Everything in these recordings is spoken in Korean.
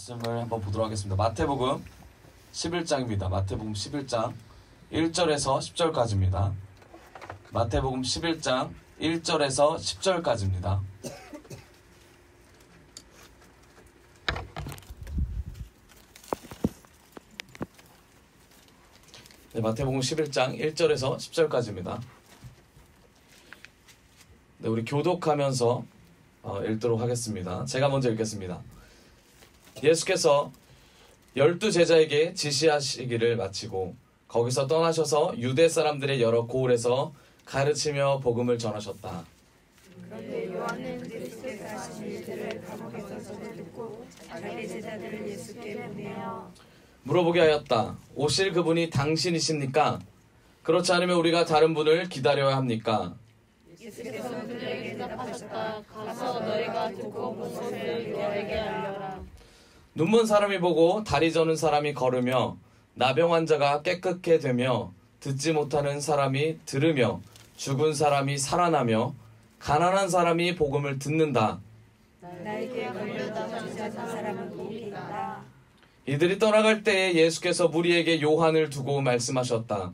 말씀을 한번 보도록 하겠습니다. 마태복음 11장입니다. 마태복음 11장 1절에서 10절까지입니다. 마태복음 11장 1절에서 10절까지입니다. 네, 마태복음 11장 1절에서 10절까지입니다. 네, 우리 교독하면서 읽도록 하겠습니다. 제가 먼저 읽겠습니다. 예수께서 12제자에게 지시하시기를 마치고 거기서 떠나셔서 유대 사람들의 여러 고을에서 가르치며 복음을 전하셨다. 그런데 요한은 그리스도께서 하신 일들을 감옥에서 듣고 자기 제자들을 예수께 보내어 물어보게 하였다. 오실 그분이 당신이십니까? 그렇지 않으면 우리가 다른 분을 기다려야 합니까? 예수께서 그들에게 대답하셨다. 가서 너희가 듣고 본 것을 너에게 알려라. 눈먼 사람이 보고 다리 저는 사람이 걸으며 나병 환자가 깨끗게 되며 듣지 못하는 사람이 들으며 죽은 사람이 살아나며 가난한 사람이 복음을 듣는다. 나에게 걸려다 잠자는 사람은 복이 있다. 이들이 떠나갈 때에 예수께서 무리에게 요한을 두고 말씀하셨다.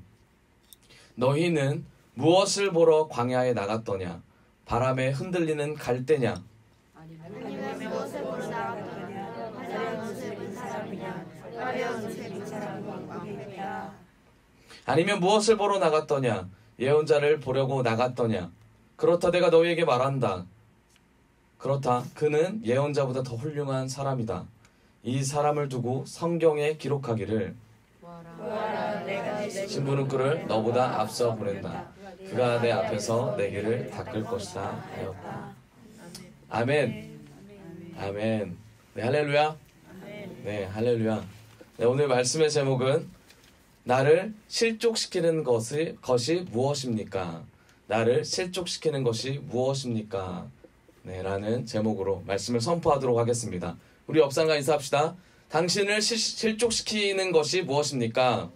너희는 무엇을 보러 광야에 나갔더냐? 바람에 흔들리는 갈대냐? 아니면 무엇을 보러 나갔더냐? 화려한 옷을 입은 사람이냐? 화려한 옷을 입은 사람은 복이 있다. 아니면 무엇을 보러 나갔더냐? 예언자를 보려고 나갔더냐? 그렇다 내가 너희에게 말한다. 그렇다 그는 예언자보다 더 훌륭한 사람이다. 이 사람을 두고 성경에 기록하기를 보아라, 내가 신부는 그를 너보다 앞서 보낸다. 그가 내 앞에서 내 길을 닦을 것이다 하였다. 아멘. 아멘. 네, 할렐루야. 네, 할렐루야. 네, 오늘 말씀의 제목은 나를 실족시키는 것이 무엇입니까? 나를 실족시키는 것이 무엇입니까? 네, 라는 제목으로 말씀을 선포하도록 하겠습니다. 우리 옆상과 인사합시다. 당신을 실족시키는 것이 무엇입니까?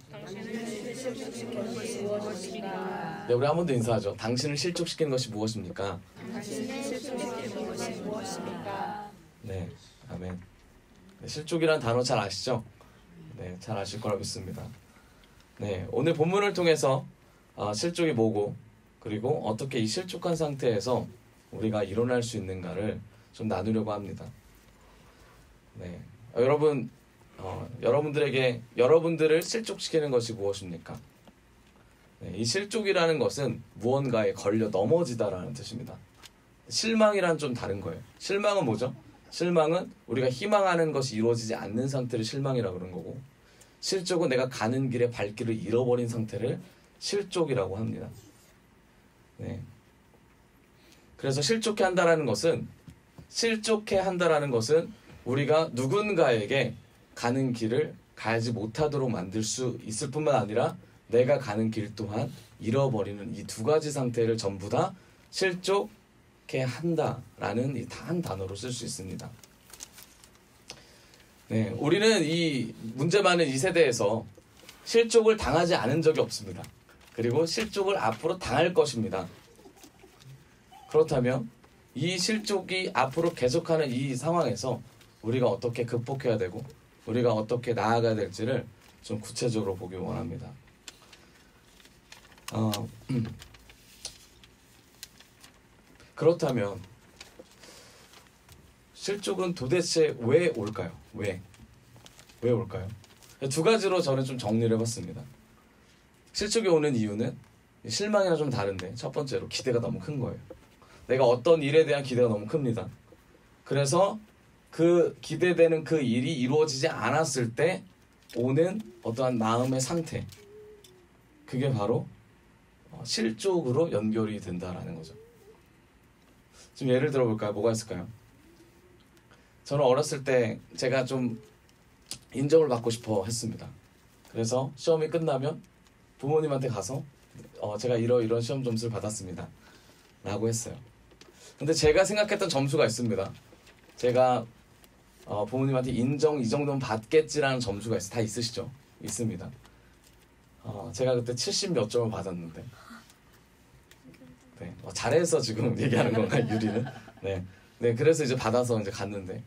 네, 우리 한 번 더 인사하죠. 당신을 실족시키는 것이 무엇입니까? 네, 아멘. 네, 실족이라는 단어 잘 아시죠? 네, 잘 아실 거라 믿습니다. 네, 오늘 본문을 통해서 실족이 뭐고 그리고 어떻게 이 실족한 상태에서 우리가 일어날 수 있는가를 좀 나누려고 합니다. 네, 여러분들을 실족시키는 것이 무엇입니까? 네, 이 실족이라는 것은 무언가에 걸려 넘어지다라는 뜻입니다. 실망이란 좀 다른 거예요. 실망은 뭐죠? 실망은 우리가 희망하는 것이 이루어지지 않는 상태를 실망이라고 그러는 거고, 실족은 내가 가는 길에 발길을 잃어버린 상태를 실족이라고 합니다. 네. 그래서 실족해 한다라는 것은 우리가 누군가에게 가는 길을 가지 못하도록 만들 수 있을 뿐만 아니라 내가 가는 길 또한 잃어버리는 이 두 가지 상태를 전부 다 실족해 한다라는 이 한 단어로 쓸 수 있습니다. 네, 우리는 이 문제 많은 이 세대에서 실족을 당하지 않은 적이 없습니다. 그리고 실족을 앞으로 당할 것입니다. 그렇다면 이 실족이 앞으로 계속하는 이 상황에서 우리가 어떻게 극복해야 되고 우리가 어떻게 나아가야 될지를 좀 구체적으로 보기 원합니다. 그렇다면 실족은 도대체 왜 올까요? 왜 올까요? 두 가지로 저는 좀 정리를 해봤습니다. 실족이 오는 이유는 실망이랑 좀 다른데, 첫 번째로 기대가 너무 큰 거예요. 내가 어떤 일에 대한 기대가 너무 큽니다. 그래서 그 기대되는 그 일이 이루어지지 않았을 때 오는 어떠한 마음의 상태, 그게 바로 실족으로 연결이 된다라는 거죠. 좀 예를 들어볼까요? 뭐가 있을까요? 저는 어렸을 때 제가 좀 인정을 받고 싶어 했습니다. 그래서 시험이 끝나면 부모님한테 가서 제가 이런 시험 점수를 받았습니다 라고 했어요. 근데 제가 생각했던 점수가 있습니다. 제가 부모님한테 인정 이 정도는 받겠지라는 점수가 다 있으시죠? 있습니다. 제가 그때 70 몇 점을 받았는데, 네, 잘해서 지금 얘기하는 건가요, 유리는? 네, 그래서 이제 받아서 이제 갔는데,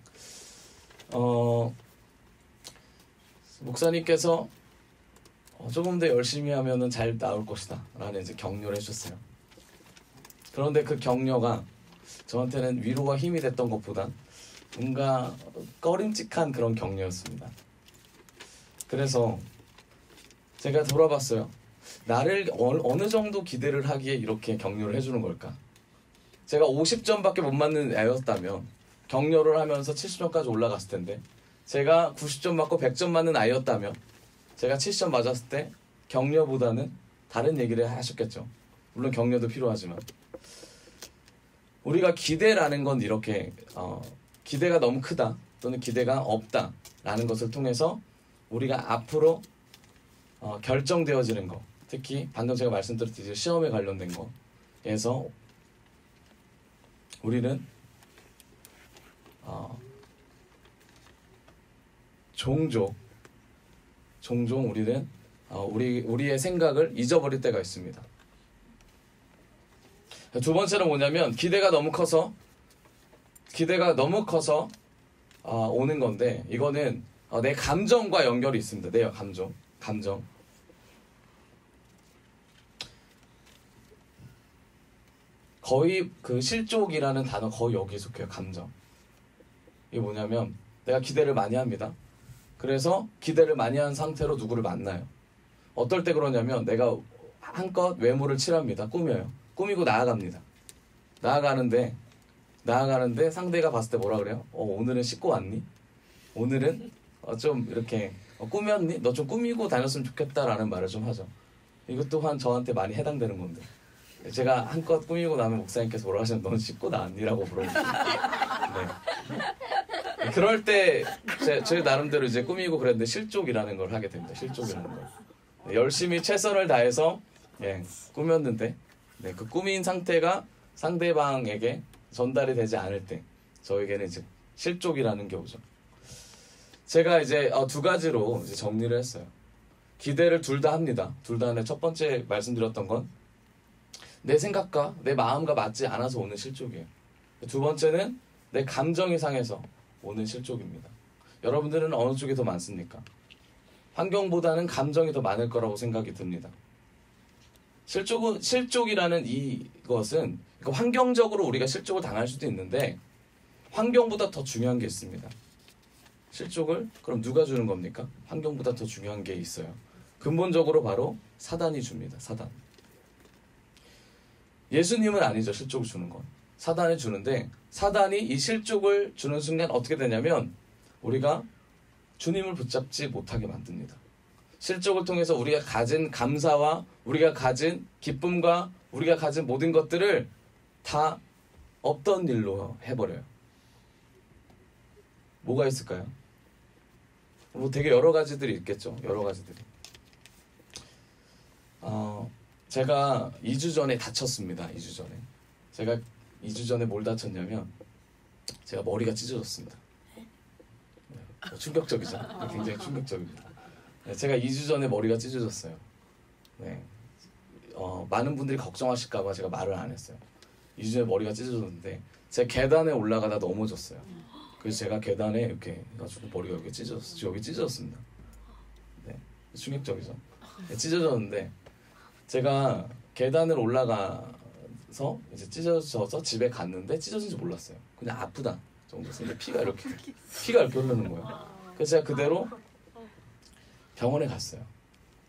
목사님께서 조금 더 열심히 하면은 잘 나올 것이다 라는 이제 격려를 해줬어요. 그런데 그 격려가 저한테는 위로와 힘이 됐던 것보단 뭔가 꺼림칙한 그런 격려였습니다. 그래서 제가 돌아봤어요. 나를 어느 정도 기대를 하기에 이렇게 격려를 해주는 걸까? 제가 50점밖에 못 맞는 애였다면 격려를 하면서 70점까지 올라갔을 텐데, 제가 90점 맞고 100점 맞는 아이였다면 제가 70점 맞았을 때 격려보다는 다른 얘기를 하셨겠죠. 물론 격려도 필요하지만 우리가 기대라는 건 이렇게 기대가 너무 크다 또는 기대가 없다 라는 것을 통해서 우리가 앞으로 결정되어지는 거, 특히 방금 제가 말씀드렸듯이 시험에 관련된 거에서 우리는 종종 우리는 우리의 생각을 잊어버릴 때가 있습니다. 두 번째는 뭐냐면 기대가 너무 커서 오는 건데, 이거는 내 감정과 연결이 있습니다. 내 감정. 거의 그 실족이라는 단어 거의 여기에 속해요. 감정. 이게 뭐냐면 내가 기대를 많이 합니다. 그래서 기대를 많이 한 상태로 누구를 만나요. 어떨 때 그러냐면 내가 한껏 외모를 칠합니다. 꾸며요. 꾸미고 나아갑니다. 나아가는데 상대가 봤을 때 뭐라 그래요? 오늘은 씻고 왔니? 오늘은 좀 이렇게 꾸몄니? 너 좀 꾸미고 다녔으면 좋겠다라는 말을 좀 하죠. 이것 또한 저한테 많이 해당되는 건데, 제가 한껏 꾸미고 나면 목사님께서 뭐라 하시면 너는 씻고 나왔니라고 물어보시죠. 네. 그럴 때 제 나름대로 이제 꾸미고 그랬는데 실족이라는 걸 하게 됩니다. 실족이라는 걸. 열심히 최선을 다해서 꾸몄는데 그 꾸민 상태가 상대방에게 전달이 되지 않을 때 저에게는 이제 실족이라는 게 오죠. 제가 이제 두 가지로 이제 정리를 했어요. 기대를 둘 다 합니다. 둘 다. 첫 번째 말씀드렸던 건 내 생각과 내 마음과 맞지 않아서 오는 실족이에요. 두 번째는 내 감정이 상해서 오는 실족입니다. 여러분들은 어느 쪽이 더 많습니까? 환경보다는 감정이 더 많을 거라고 생각이 듭니다. 실족이라는 이것은 환경적으로 우리가 실족을 당할 수도 있는데 환경보다 더 중요한 게 있습니다. 실족을 그럼 누가 주는 겁니까? 환경보다 더 중요한 게 있어요. 근본적으로 바로 사단이 줍니다. 사단. 예수님은 아니죠. 실족을 주는 건. 사단이 주는데, 사단이 이 실족을 주는 순간 어떻게 되냐면 우리가 주님을 붙잡지 못하게 만듭니다. 실족을 통해서 우리가 가진 감사와 우리가 가진 기쁨과 우리가 가진 모든 것들을 다 없던 일로 해버려요. 뭐가 있을까요? 뭐 되게 여러 가지들이 있겠죠. 여러 가지들이. 제가 2주 전에 다쳤습니다. 2주 전에. 제가 2주 전에 뭘 다쳤냐면 제가 머리가 찢어졌습니다. 충격적이죠. 굉장히 충격적입니다. 제가 2주 전에 머리가 찢어졌어요. 네. 많은 분들이 걱정하실까봐 제가 말을 안 했어요. 2주 전에 머리가 찢어졌는데 제가 계단에 올라가다 넘어졌어요. 그래서 제가 계단에 이렇게 해가지고 머리가 여기 찢어졌습니다. 네. 충격적이죠. 네, 찢어졌는데 제가 계단을 올라가서 이제 찢어져서 집에 갔는데 찢어진지 몰랐어요. 그냥 아프다 정도였어요. 피가 이렇게 흐르는 거예요. 그래서 제가 그대로 병원에 갔어요.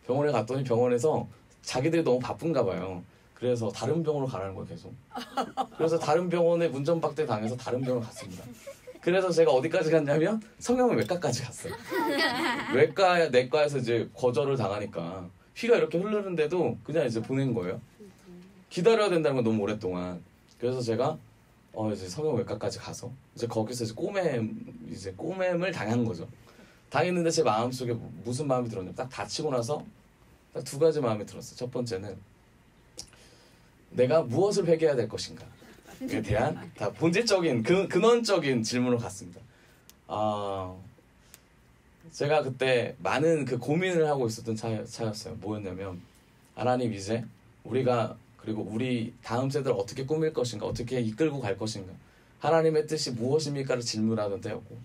병원에 갔더니 병원에서 자기들이 너무 바쁜가 봐요. 그래서 다른 병원으로 가라는 거예요, 계속. 그래서 다른 병원에 문전박대 당해서 다른 병원을 갔습니다. 그래서 제가 어디까지 갔냐면 성형외과까지 갔어요. 내과에서 이제 거절을 당하니까 피가 이렇게 흐르는데도 그냥 이제 보낸 거예요. 기다려야 된다는 건 너무 오랫동안. 그래서 제가 이제 성형외과까지 가서 이제 거기서 이제 꼬맴을 당한 거죠. 당했는데 제 마음속에 무슨 마음이 들었냐면 딱 다치고 나서 딱 두 가지 마음이 들었어요. 첫 번째는 내가 무엇을 회개해야 될 것인가에 대한 다 본질적인 근원적인 질문으로 갔습니다. 제가 그때 많은 그 고민을 하고 있었던 차였어요. 뭐였냐면 하나님, 이제 그리고 우리 다음 세대를 어떻게 꾸밀 것인가, 어떻게 이끌고 갈 것인가, 하나님의 뜻이 무엇입니까를 질문하던 때였고,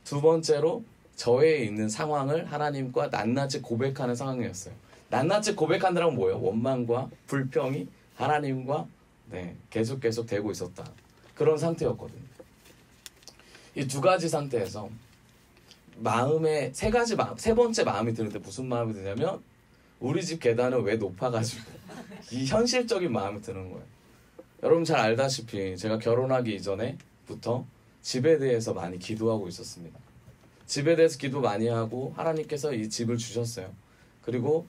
두 번째로 저에 있는 상황을 하나님과 낱낱이 고백하는 상황이었어요. 낱낱이 고백한다는 건 뭐예요? 원망과 불평이 하나님과 계속 되고 있었다. 그런 상태였거든요. 이 두 가지 상태에서 마음에 세 번째 마음이 드는데 무슨 마음이 드냐면 우리 집 계단은 왜 높아가지고 이 현실적인 마음이 드는 거예요. 여러분 잘 알다시피 제가 결혼하기 이전에부터 집에 대해서 많이 기도하고 있었습니다. 집에 대해서 기도 많이 하고 하나님께서 이 집을 주셨어요. 그리고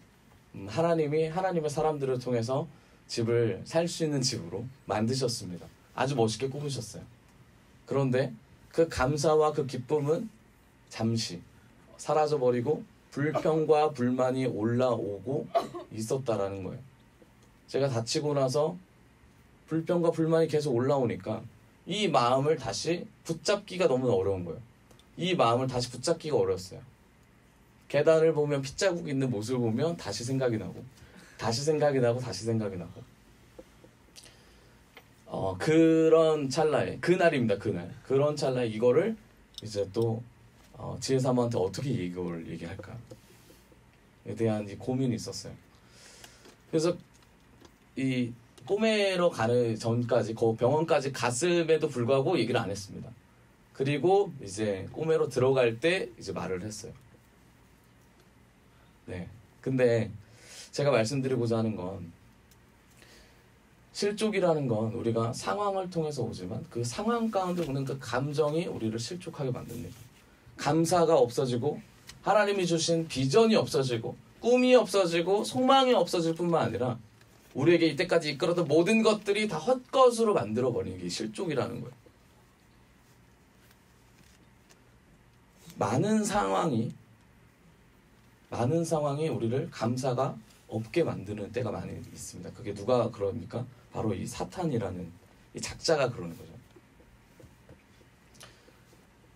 하나님이 하나님의 사람들을 통해서 집을 살 수 있는 집으로 만드셨습니다. 아주 멋있게 꾸미셨어요. 그런데 그 감사와 그 기쁨은 잠시 사라져버리고 불평과 불만이 올라오고 있었다라는 거예요. 제가 다치고 나서 불평과 불만이 계속 올라오니까 이 마음을 다시 붙잡기가 너무 어려운 거예요. 이 마음을 다시 붙잡기가 어려웠어요. 계단을 보면 핏자국 있는 모습을 보면 다시 생각이 나고 다시 생각이 나고 다시 생각이 나고 그런 찰나에 그날입니다. 그런 찰나에 이거를 이제 또 지혜사모한테 어떻게 이걸 얘기할까에 대한 이 고민이 있었어요. 그래서 이 꼬매러 가는 전까지 병원까지 갔음에도 불구하고 얘기를 안 했습니다. 그리고 이제 꼬매러 들어갈 때 이제 말을 했어요. 네. 근데 제가 말씀드리고자 하는 건 실족이라는 건 우리가 상황을 통해서 오지만 그 상황 가운데 오는 그 감정이 우리를 실족하게 만듭니다. 감사가 없어지고 하나님이 주신 비전이 없어지고 꿈이 없어지고 소망이 없어질 뿐만 아니라 우리에게 이때까지 이끌었던 모든 것들이 다 헛것으로 만들어버리는 게 실족이라는 거예요. 많은 상황이 우리를 감사가 없게 만드는 때가 많이 있습니다. 그게 누가 그럽니까? 바로 이 사탄이라는 이 작자가 그러는 거죠.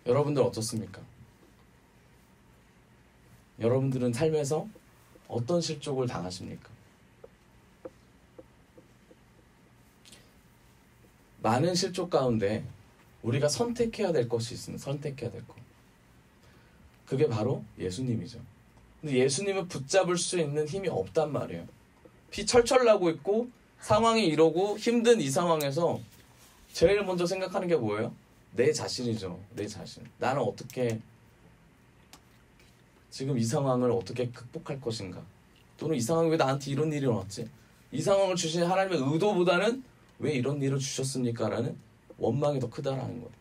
여러분들 어떻습니까? 여러분들은 삶에서 어떤 실족을 당하십니까? 많은 실족 가운데 우리가 선택해야 될 것이 있으면 선택해야 될 것. 그게 바로 예수님이죠. 근데 예수님을 붙잡을 수 있는 힘이 없단 말이에요. 피 철철 나고 있고 상황이 이러고 힘든 이 상황에서 제일 먼저 생각하는 게 뭐예요? 내 자신이죠. 내 자신. 나는 어떻게 지금 이 상황을 어떻게 극복할 것인가? 또는 이 상황이 왜 나한테 이런 일이 일어났지? 이 상황을 주신 하나님의 의도보다는 왜 이런 일을 주셨습니까? 라는 원망이 더 크다라는 거예요.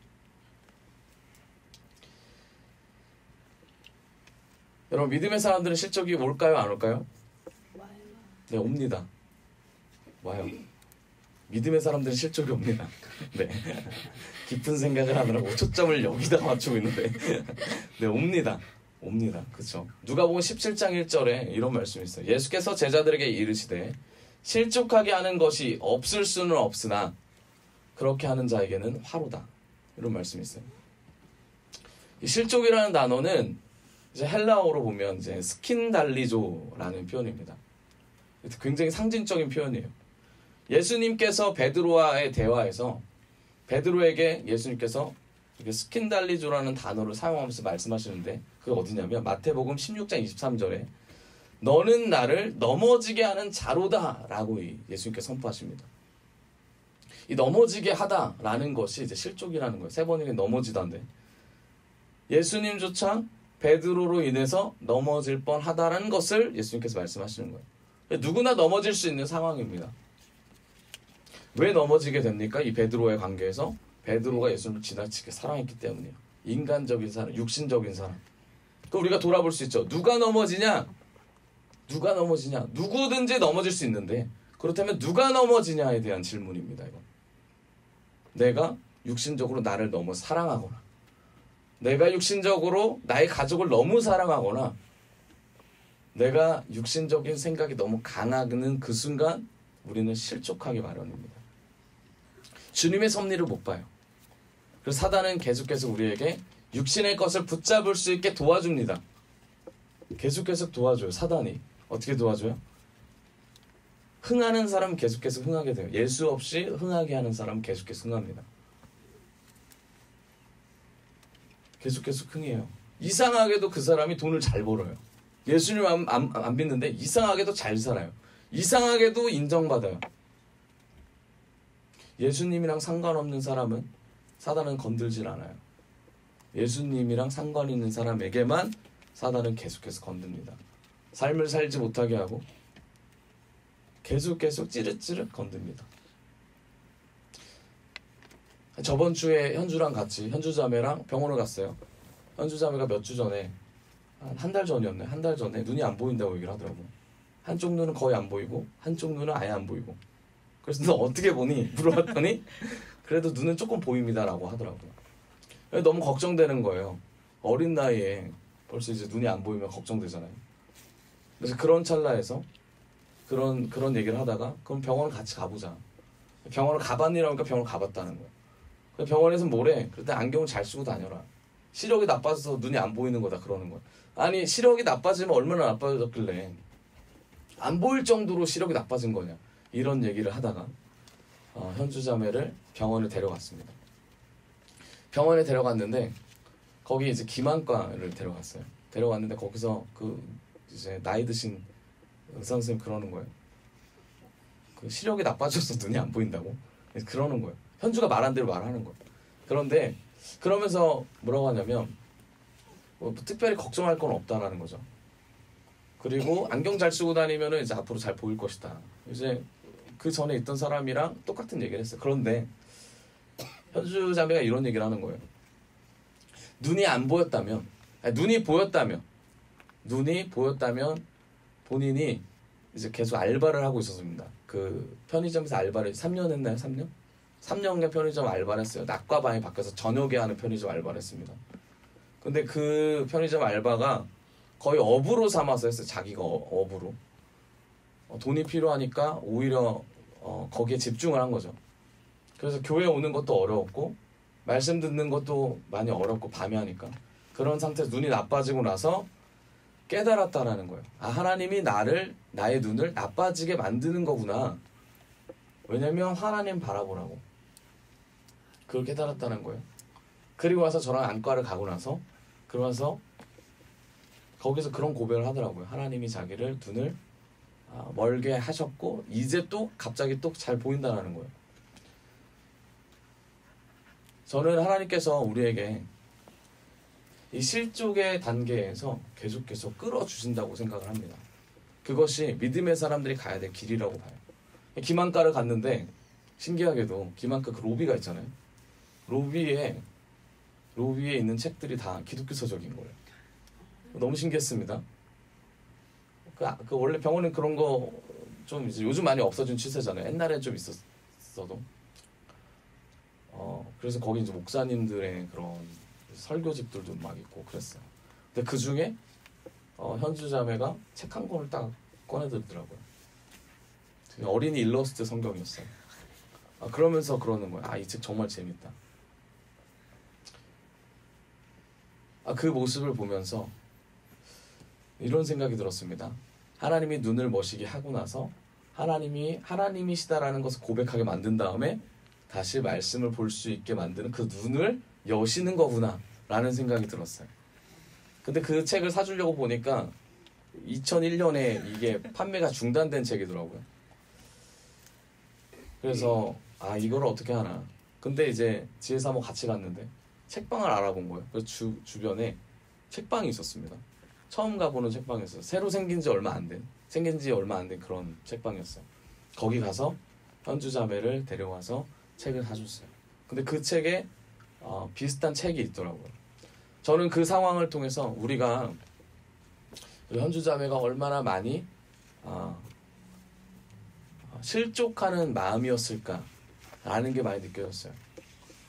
여러분 믿음의 사람들은 실족이 올까요? 안 올까요? 네, 옵니다. 와요. 믿음의 사람들은 실족이 옵니다. 네. 깊은 생각을 하느라고 초점을 여기다 맞추고 있는데 네, 옵니다. 그렇죠. 누가복음 17장 1절에 이런 말씀이 있어요. 예수께서 제자들에게 이르시되 실족하게 하는 것이 없을 수는 없으나 그렇게 하는 자에게는 화로다. 이런 말씀이 있어요. 이 실족이라는 단어는 이제 헬라어로 보면 이제 스킨달리조라는 표현입니다. 굉장히 상징적인 표현이에요. 예수님께서 베드로와의 대화에서 베드로에게 예수님께서 스킨달리조라는 단어를 사용하면서 말씀하시는데 그게 어디냐면 마태복음 16장 23절에 너는 나를 넘어지게 하는 자로다 라고 예수님께서 선포하십니다. 이 넘어지게 하다라는 것이 이제 실족이라는 거예요. 세 번이나 넘어지다인데 예수님조차 베드로로 인해서 넘어질 뻔하다라는 것을 예수님께서 말씀하시는 거예요. 누구나 넘어질 수 있는 상황입니다. 왜 넘어지게 됩니까? 이 베드로와의 관계에서 베드로가 예수님을 지나치게 사랑했기 때문이에요. 인간적인 사람, 육신적인 사람. 그 우리가 돌아볼 수 있죠. 누가 넘어지냐? 누구든지 넘어질 수 있는데 그렇다면 누가 넘어지냐에 대한 질문입니다. 이거. 내가 육신적으로 나를 너무 사랑하거나 내가 육신적으로 나의 가족을 너무 사랑하거나 내가 육신적인 생각이 너무 강하는 그 순간 우리는 실족하기 마련입니다. 주님의 섭리를 못 봐요. 그래서 사단은 계속해서 우리에게 육신의 것을 붙잡을 수 있게 도와줍니다. 계속 도와줘요. 사단이. 어떻게 도와줘요? 흥하는 사람은 계속해서 흥하게 돼요. 예수 없이 흥하게 하는 사람은 계속해서 흥합니다. 계속 흥해요. 이상하게도 그 사람이 돈을 잘 벌어요. 예수님 안 믿는데 이상하게도 잘 살아요. 이상하게도 인정받아요. 예수님이랑 상관없는 사람은 사단은 건들질 않아요. 예수님이랑 상관 있는 사람에게만 사단은 계속해서 건듭니다. 삶을 살지 못하게 하고 계속 찌릿찌릿 건듭니다. 저번 주에 현주랑 같이 현주 자매랑 병원을 갔어요. 현주 자매가 몇 주 전에 한 달 전이었네. 한 달 전에 눈이 안 보인다고 얘기를 하더라고. 한쪽 눈은 거의 안 보이고 한쪽 눈은 아예 안 보이고. 그래서 너 어떻게 보니? 물어봤더니 그래도 눈은 조금 보입니다라고 하더라고요. 너무 걱정되는 거예요. 어린 나이에 벌써 이제 눈이 안 보이면 걱정되잖아요. 그래서 그런 찰나에서 그런 얘기를 하다가 그럼 병원을 같이 가보자. 병원을 가봤니라고 하니까 병원을 가봤다는 거예요. 병원에서 뭐래? 그때 안경을 잘 쓰고 다녀라. 시력이 나빠져서 눈이 안 보이는 거다 그러는 거야. 아니 시력이 나빠지면 얼마나 나빠졌길래 안 보일 정도로 시력이 나빠진 거냐. 이런 얘기를 하다가 현주 자매를 병원에 데려갔습니다. 병원에 데려갔는데 거기 이제 기만과를 데려갔어요. 데려갔는데 거기서 그 이제 나이 드신 의사 선생님 그러는 거예요. 그 시력이 나빠져서 눈이 안 보인다고? 그러는 거예요. 현주가 말한 대로 말하는 거예요. 그런데 그러면서 뭐라고 하냐면 뭐 특별히 걱정할 건 없다라는 거죠. 그리고 안경 잘 쓰고 다니면은 이제 앞으로 잘 보일 것이다. 이제 그 전에 있던 사람이랑 똑같은 얘기를 했어요. 그런데 현주 자매가 이런 얘기를 하는 거예요. 눈이 안 보였다면, 눈이 보였다면 본인이 이제 계속 알바를 하고 있었습니다. 그 편의점에서 알바를 3년 했나요? 3년? 3년간 편의점 알바를 했어요. 낮과 밤이 바뀌어서 저녁에 하는 편의점 알바를 했습니다. 근데 그 편의점 알바가 거의 업으로 삼아서 했어요. 자기가 업으로. 돈이 필요하니까 오히려 거기에 집중을 한 거죠. 그래서 교회 오는 것도 어려웠고 말씀 듣는 것도 많이 어렵고 밤에 하니까 그런 상태에서 눈이 나빠지고 나서 깨달았다라는 거예요. 아, 하나님이 나의 눈을 나빠지게 만드는 거구나. 왜냐면 하나님 바라보라고. 그걸 깨달았다는 거예요. 그리고 와서 저랑 안과를 가고 나서 그러면서 거기서 그런 고백을 하더라고요. 하나님이 자기를 눈을 멀게 하셨고 이제 또 갑자기 또 잘 보인다는 거예요. 저는 하나님께서 우리에게 이 실족의 단계에서 계속해서 끌어주신다고 생각을 합니다. 그것이 믿음의 사람들이 가야 될 길이라고 봐요. 기만과를 갔는데 신기하게도 기만과 그 로비가 있잖아요. 로비에 있는 책들이 다 기독교 서적인 거예요. 너무 신기했습니다. 그 원래 병원은 그런 거 좀 이제 요즘 많이 없어진 추세잖아요. 옛날엔 좀 있었어도. 그래서 거기 이제 목사님들의 그런 설교집들도 막 있고 그랬어요. 근데 그 중에 현주 자매가 책 한 권을 딱 꺼내들더라고요. 어린이 일러스트 성경이었어요. 그러면서 그러는 거예요. 이 책 정말 재밌다. 그 모습을 보면서 이런 생각이 들었습니다. 하나님이 눈을 머시게 하고 나서 하나님이시다라는 것을 고백하게 만든 다음에 다시 말씀을 볼 수 있게 만드는 그 눈을 여시는 거구나 라는 생각이 들었어요. 근데 그 책을 사주려고 보니까 2001년에 이게 판매가 중단된 책이더라고요. 그래서 이걸 어떻게 하나. 근데 이제 지혜사모 같이 갔는데 책방을 알아본 거예요. 그래서 주변에 책방이 있었습니다. 처음 가보는 책방이었어요. 새로 생긴 지 얼마 안 된 그런 책방이었어요. 거기 가서 현주 자매를 데려와서 책을 사줬어요. 근데 그 책에 비슷한 책이 있더라고요. 저는 그 상황을 통해서 우리가 현주 자매가 얼마나 많이 실족하는 마음이었을까라는 게 많이 느껴졌어요.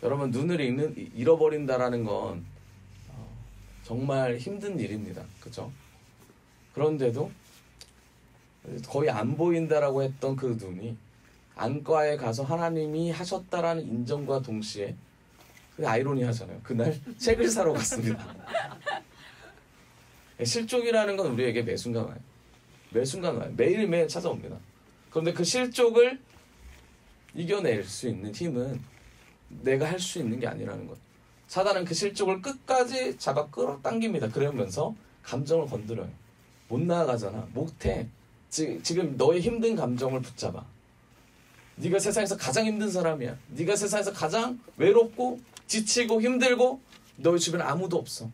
여러분 눈을 잃어버린다라는 건 정말 힘든 일입니다. 그렇죠? 그런데도 거의 안 보인다라고 했던 그 눈이 안과에 가서 하나님이 하셨다라는 인정과 동시에 아이러니하잖아요. 그날 책을 사러 갔습니다. 실족이라는 건 우리에게 매 순간 와요. 매일매일 찾아옵니다. 그런데 그 실족을 이겨낼 수 있는 힘은 내가 할 수 있는 게 아니라는 것. 사단은 그 실족을 끝까지 잡아 끌어당깁니다. 그러면서 감정을 건드려요. 못 나아가잖아. 못해. 지금 너의 힘든 감정을 붙잡아. 네가 세상에서 가장 힘든 사람이야. 네가 세상에서 가장 외롭고 지치고 힘들고 너의 주변에 아무도 없어.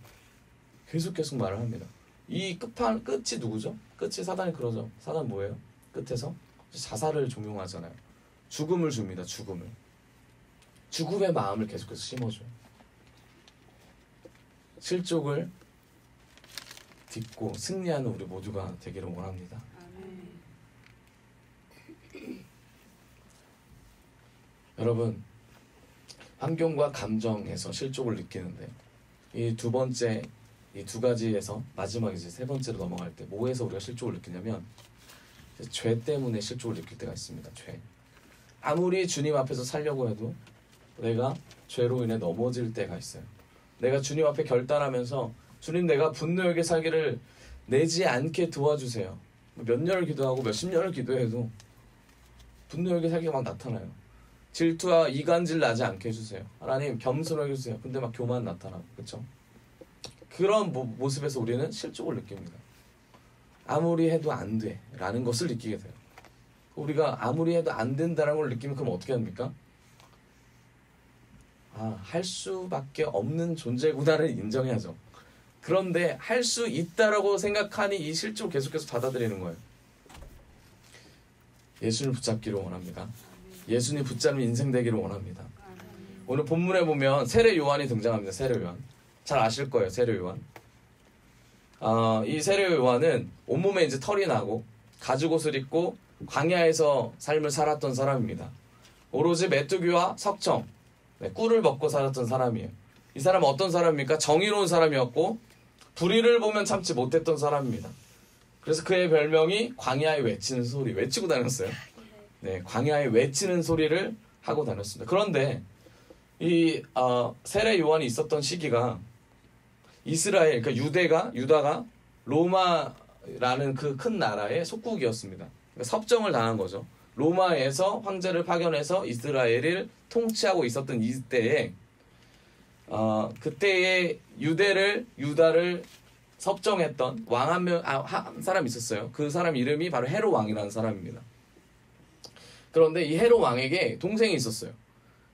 계속 말을 합니다. 이 끝이 누구죠? 끝이 사단이 그러죠. 사단 뭐예요? 끝에서 자살을 종용하잖아요. 죽음을 줍니다. 죽음의 마음을 계속해서 심어줘요. 실족을 딛고 승리하는 우리 모두가 되기를 원합니다. 여러분, 환경과 감정에서 실족을 느끼는데 이 두 번째, 이 두 가지에서 마지막에 이제 세 번째로 넘어갈 때 뭐에서 우리가 실족을 느끼냐면 죄 때문에 실족을 느낄 때가 있습니다. 죄. 아무리 주님 앞에서 살려고 해도 내가 죄로 인해 넘어질 때가 있어요. 내가 주님 앞에 결단하면서 주님, 내가 분노하게 살기를 내지 않게 도와주세요. 몇 년을 기도하고 몇십 년을 기도해도 분노하게 살기가 막 나타나요. 질투와 이간질 나지 않게 해주세요. 하나님, 겸손하게 해주세요. 근데 막 교만 나타나고, 그렇죠? 그런 모습에서 우리는 실족을 느낍니다. 아무리 해도 안 돼 라는 것을 느끼게 돼요. 우리가 아무리 해도 안 된다는 걸 느끼면 그럼 어떻게 합니까? 할 수밖에 없는 존재구나를 인정해야죠. 그런데 할 수 있다라고 생각하니 이 실족을 계속해서 받아들이는 거예요. 예수님을 붙잡기를 원합니다. 예수님 붙잡는 인생 되기를 원합니다. 오늘 본문에 보면 세례 요한이 등장합니다. 세례 요한. 잘 아실 거예요. 세례 요한. 이 세례 요한은 온몸에 이제 털이 나고 가죽옷을 입고 광야에서 삶을 살았던 사람입니다. 오로지 메뚜기와 석청, 꿀을 먹고 살았던 사람이에요. 이 사람은 어떤 사람입니까? 정의로운 사람이었고 불의를 보면 참지 못했던 사람입니다. 그래서 그의 별명이 광야에 외치는 소리, 외치고 다녔어요. 네, 광야에 외치는 소리를 하고 다녔습니다. 그런데 이 세례 요한이 있었던 시기가 이스라엘, 그러니까 유다가 로마라는 그 큰 나라의 속국이었습니다. 그러니까 섭정을 당한 거죠. 로마에서 황제를 파견해서 이스라엘을 통치하고 있었던 이때에 그때의 유다를 섭정했던 왕 한 사람 있었어요. 그 사람 이름이 바로 헤롯 왕이라는 사람입니다. 그런데 이 헤롯 왕에게 동생이 있었어요.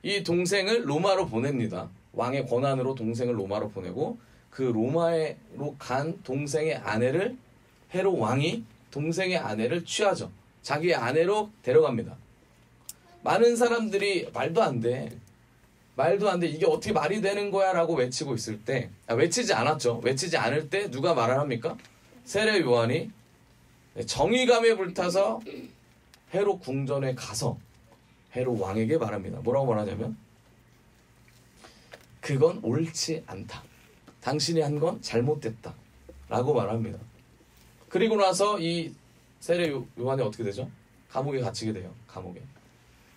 이 동생을 로마로 보냅니다. 왕의 권한으로 동생을 로마로 보내고 그 로마로 간 동생의 아내를 헤롯 왕이 동생의 아내를 취하죠. 자기의 아내로 데려갑니다. 많은 사람들이 말도 안 돼. 이게 어떻게 말이 되는 거야 라고 외치고 있을 때, 외치지 않았죠. 외치지 않을 때 누가 말을 합니까? 세례 요한이 정의감에 불타서 헤롯 궁전에 가서 헤롯 왕에게 말합니다. 뭐라고 말하냐면 그건 옳지 않다. 당신이 한 건 잘못됐다. 라고 말합니다. 그리고 나서 이 세례 요한이 어떻게 되죠? 감옥에 갇히게 돼요. 감옥에.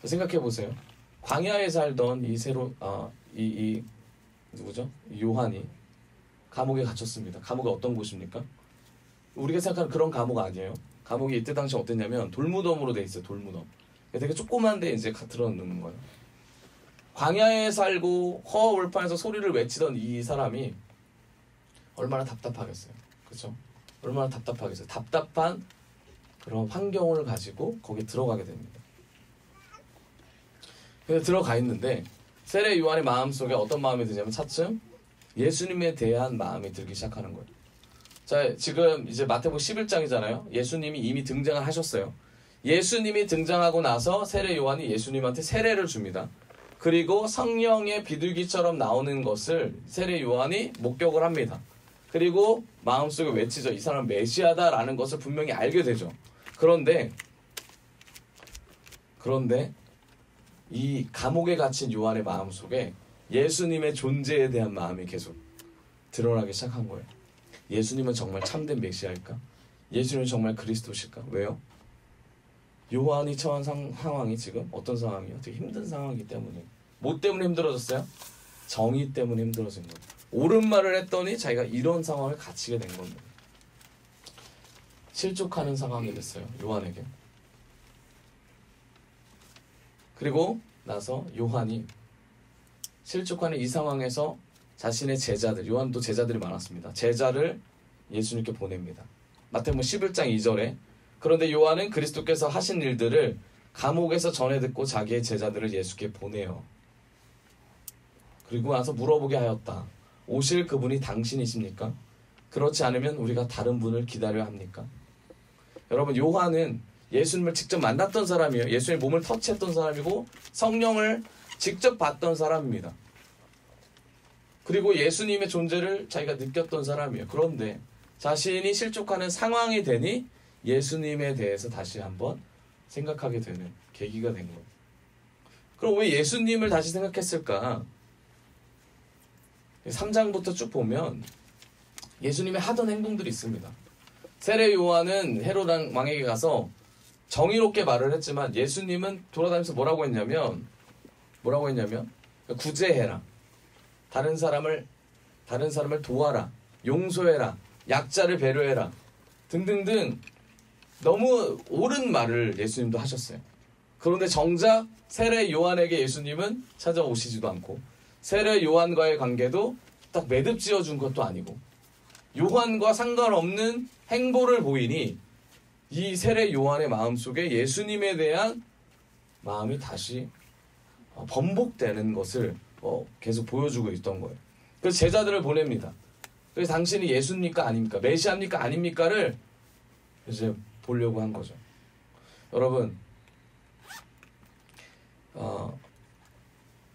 생각해 보세요. 광야에 살던 누구죠? 요한이 감옥에 갇혔습니다. 감옥이 어떤 곳입니까? 우리가 생각하는 그런 감옥 아니에요. 감옥이 이때 당시 어땠냐면 돌무덤으로 돼 있어요. 돌무덤. 되게 조그만 데 이제 들어놓는 거예요. 광야에 살고 허울판에서 소리를 외치던 이 사람이 얼마나 답답하겠어요. 그렇죠? 얼마나 답답하겠어요. 답답한 그런 환경을 가지고 거기에 들어가게 됩니다. 그래서 들어가 있는데 세례 요한의 마음속에 어떤 마음이 드냐면 차츰 예수님에 대한 마음이 들기 시작하는 거예요. 자, 지금 이제 마태복음 11장이잖아요. 예수님이 이미 등장을 하셨어요. 예수님이 등장하고 나서 세례 요한이 예수님한테 세례를 줍니다. 그리고 성령의 비둘기처럼 나오는 것을 세례 요한이 목격을 합니다. 그리고 마음속에 외치죠. 이 사람은 메시아다라는 것을 분명히 알게 되죠. 그런데 이 감옥에 갇힌 요한의 마음속에 예수님의 존재에 대한 마음이 계속 드러나기 시작한 거예요. 예수님은 정말 참된 메시아일까? 예수님은 정말 그리스도실까? 왜요? 요한이 처한 상황이 지금 어떤 상황이에요? 되게 힘든 상황이기 때문에. 뭐 때문에 힘들어졌어요? 정의 때문에 힘들어진 거예요. 옳은 말을 했더니 자기가 이런 상황을 갇히게 된 겁니다. 실족하는 상황이 됐어요. 요한에게. 그리고 나서 요한이 실족하는 이 상황에서 자신의 제자들, 요한도 제자들이 많았습니다. 제자를 예수님께 보냅니다. 마태복음 11장 2절에 그런데 요한은 그리스도께서 하신 일들을 감옥에서 전해 듣고 자기의 제자들을 예수께 보내요. 그리고 나서 물어보게 하였다. 오실 그분이 당신이십니까? 그렇지 않으면 우리가 다른 분을 기다려야 합니까? 여러분, 요한은 예수님을 직접 만났던 사람이에요. 예수님의 몸을 터치했던 사람이고 성령을 직접 봤던 사람입니다. 그리고 예수님의 존재를 자기가 느꼈던 사람이에요. 그런데 자신이 실족하는 상황이 되니 예수님에 대해서 다시 한번 생각하게 되는 계기가 된 거예요. 그럼 왜 예수님을 다시 생각했을까? 3장부터 쭉 보면 예수님이 하던 행동들이 있습니다. 세례 요한은 헤롯 왕에게 가서 정의롭게 말을 했지만 예수님은 돌아다니면서 뭐라고 했냐면 구제해라. 다른 사람을 도와라. 용서해라. 약자를 배려해라. 등등등 너무 옳은 말을 예수님도 하셨어요. 그런데 정작 세례 요한에게 예수님은 찾아오시지도 않고 세례 요한과의 관계도 딱 매듭 지어준 것도 아니고 요한과 상관없는 행보를 보이니 이 세례 요한의 마음속에 예수님에 대한 마음이 다시 번복되는 것을 계속 보여주고 있던 거예요. 그래서 제자들을 보냅니다. 그래서 당신이 예수입니까 아닙니까? 메시아입니까 아닙니까를 이제 보려고 한 거죠. 여러분,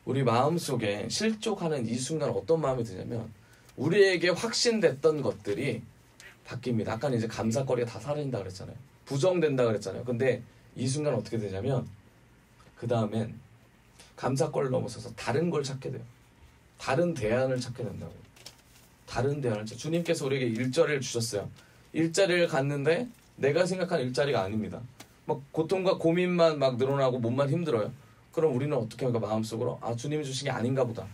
우리 마음속에 실족하는 이 순간 어떤 마음이 드냐면 우리에게 확신됐던 것들이 바뀝니다. 아까 이제 감사거리가 다 사라진다 그랬잖아요. 부정된다 그랬잖아요. 근데 이 순간 어떻게 되냐면 그 다음엔 감사거리를 넘어서서 다른 걸 찾게 돼요. 다른 대안을 찾게 된다고. 다른 대안을 주님께서 우리에게 일자리를 주셨어요. 일자리를 갖는데 내가 생각한 일자리가 아닙니다. 막 고통과 고민만 막 늘어나고 몸만 힘들어요. 그럼 우리는 어떻게 할까? 마음속으로 주님이 주신 게 아닌가 보다.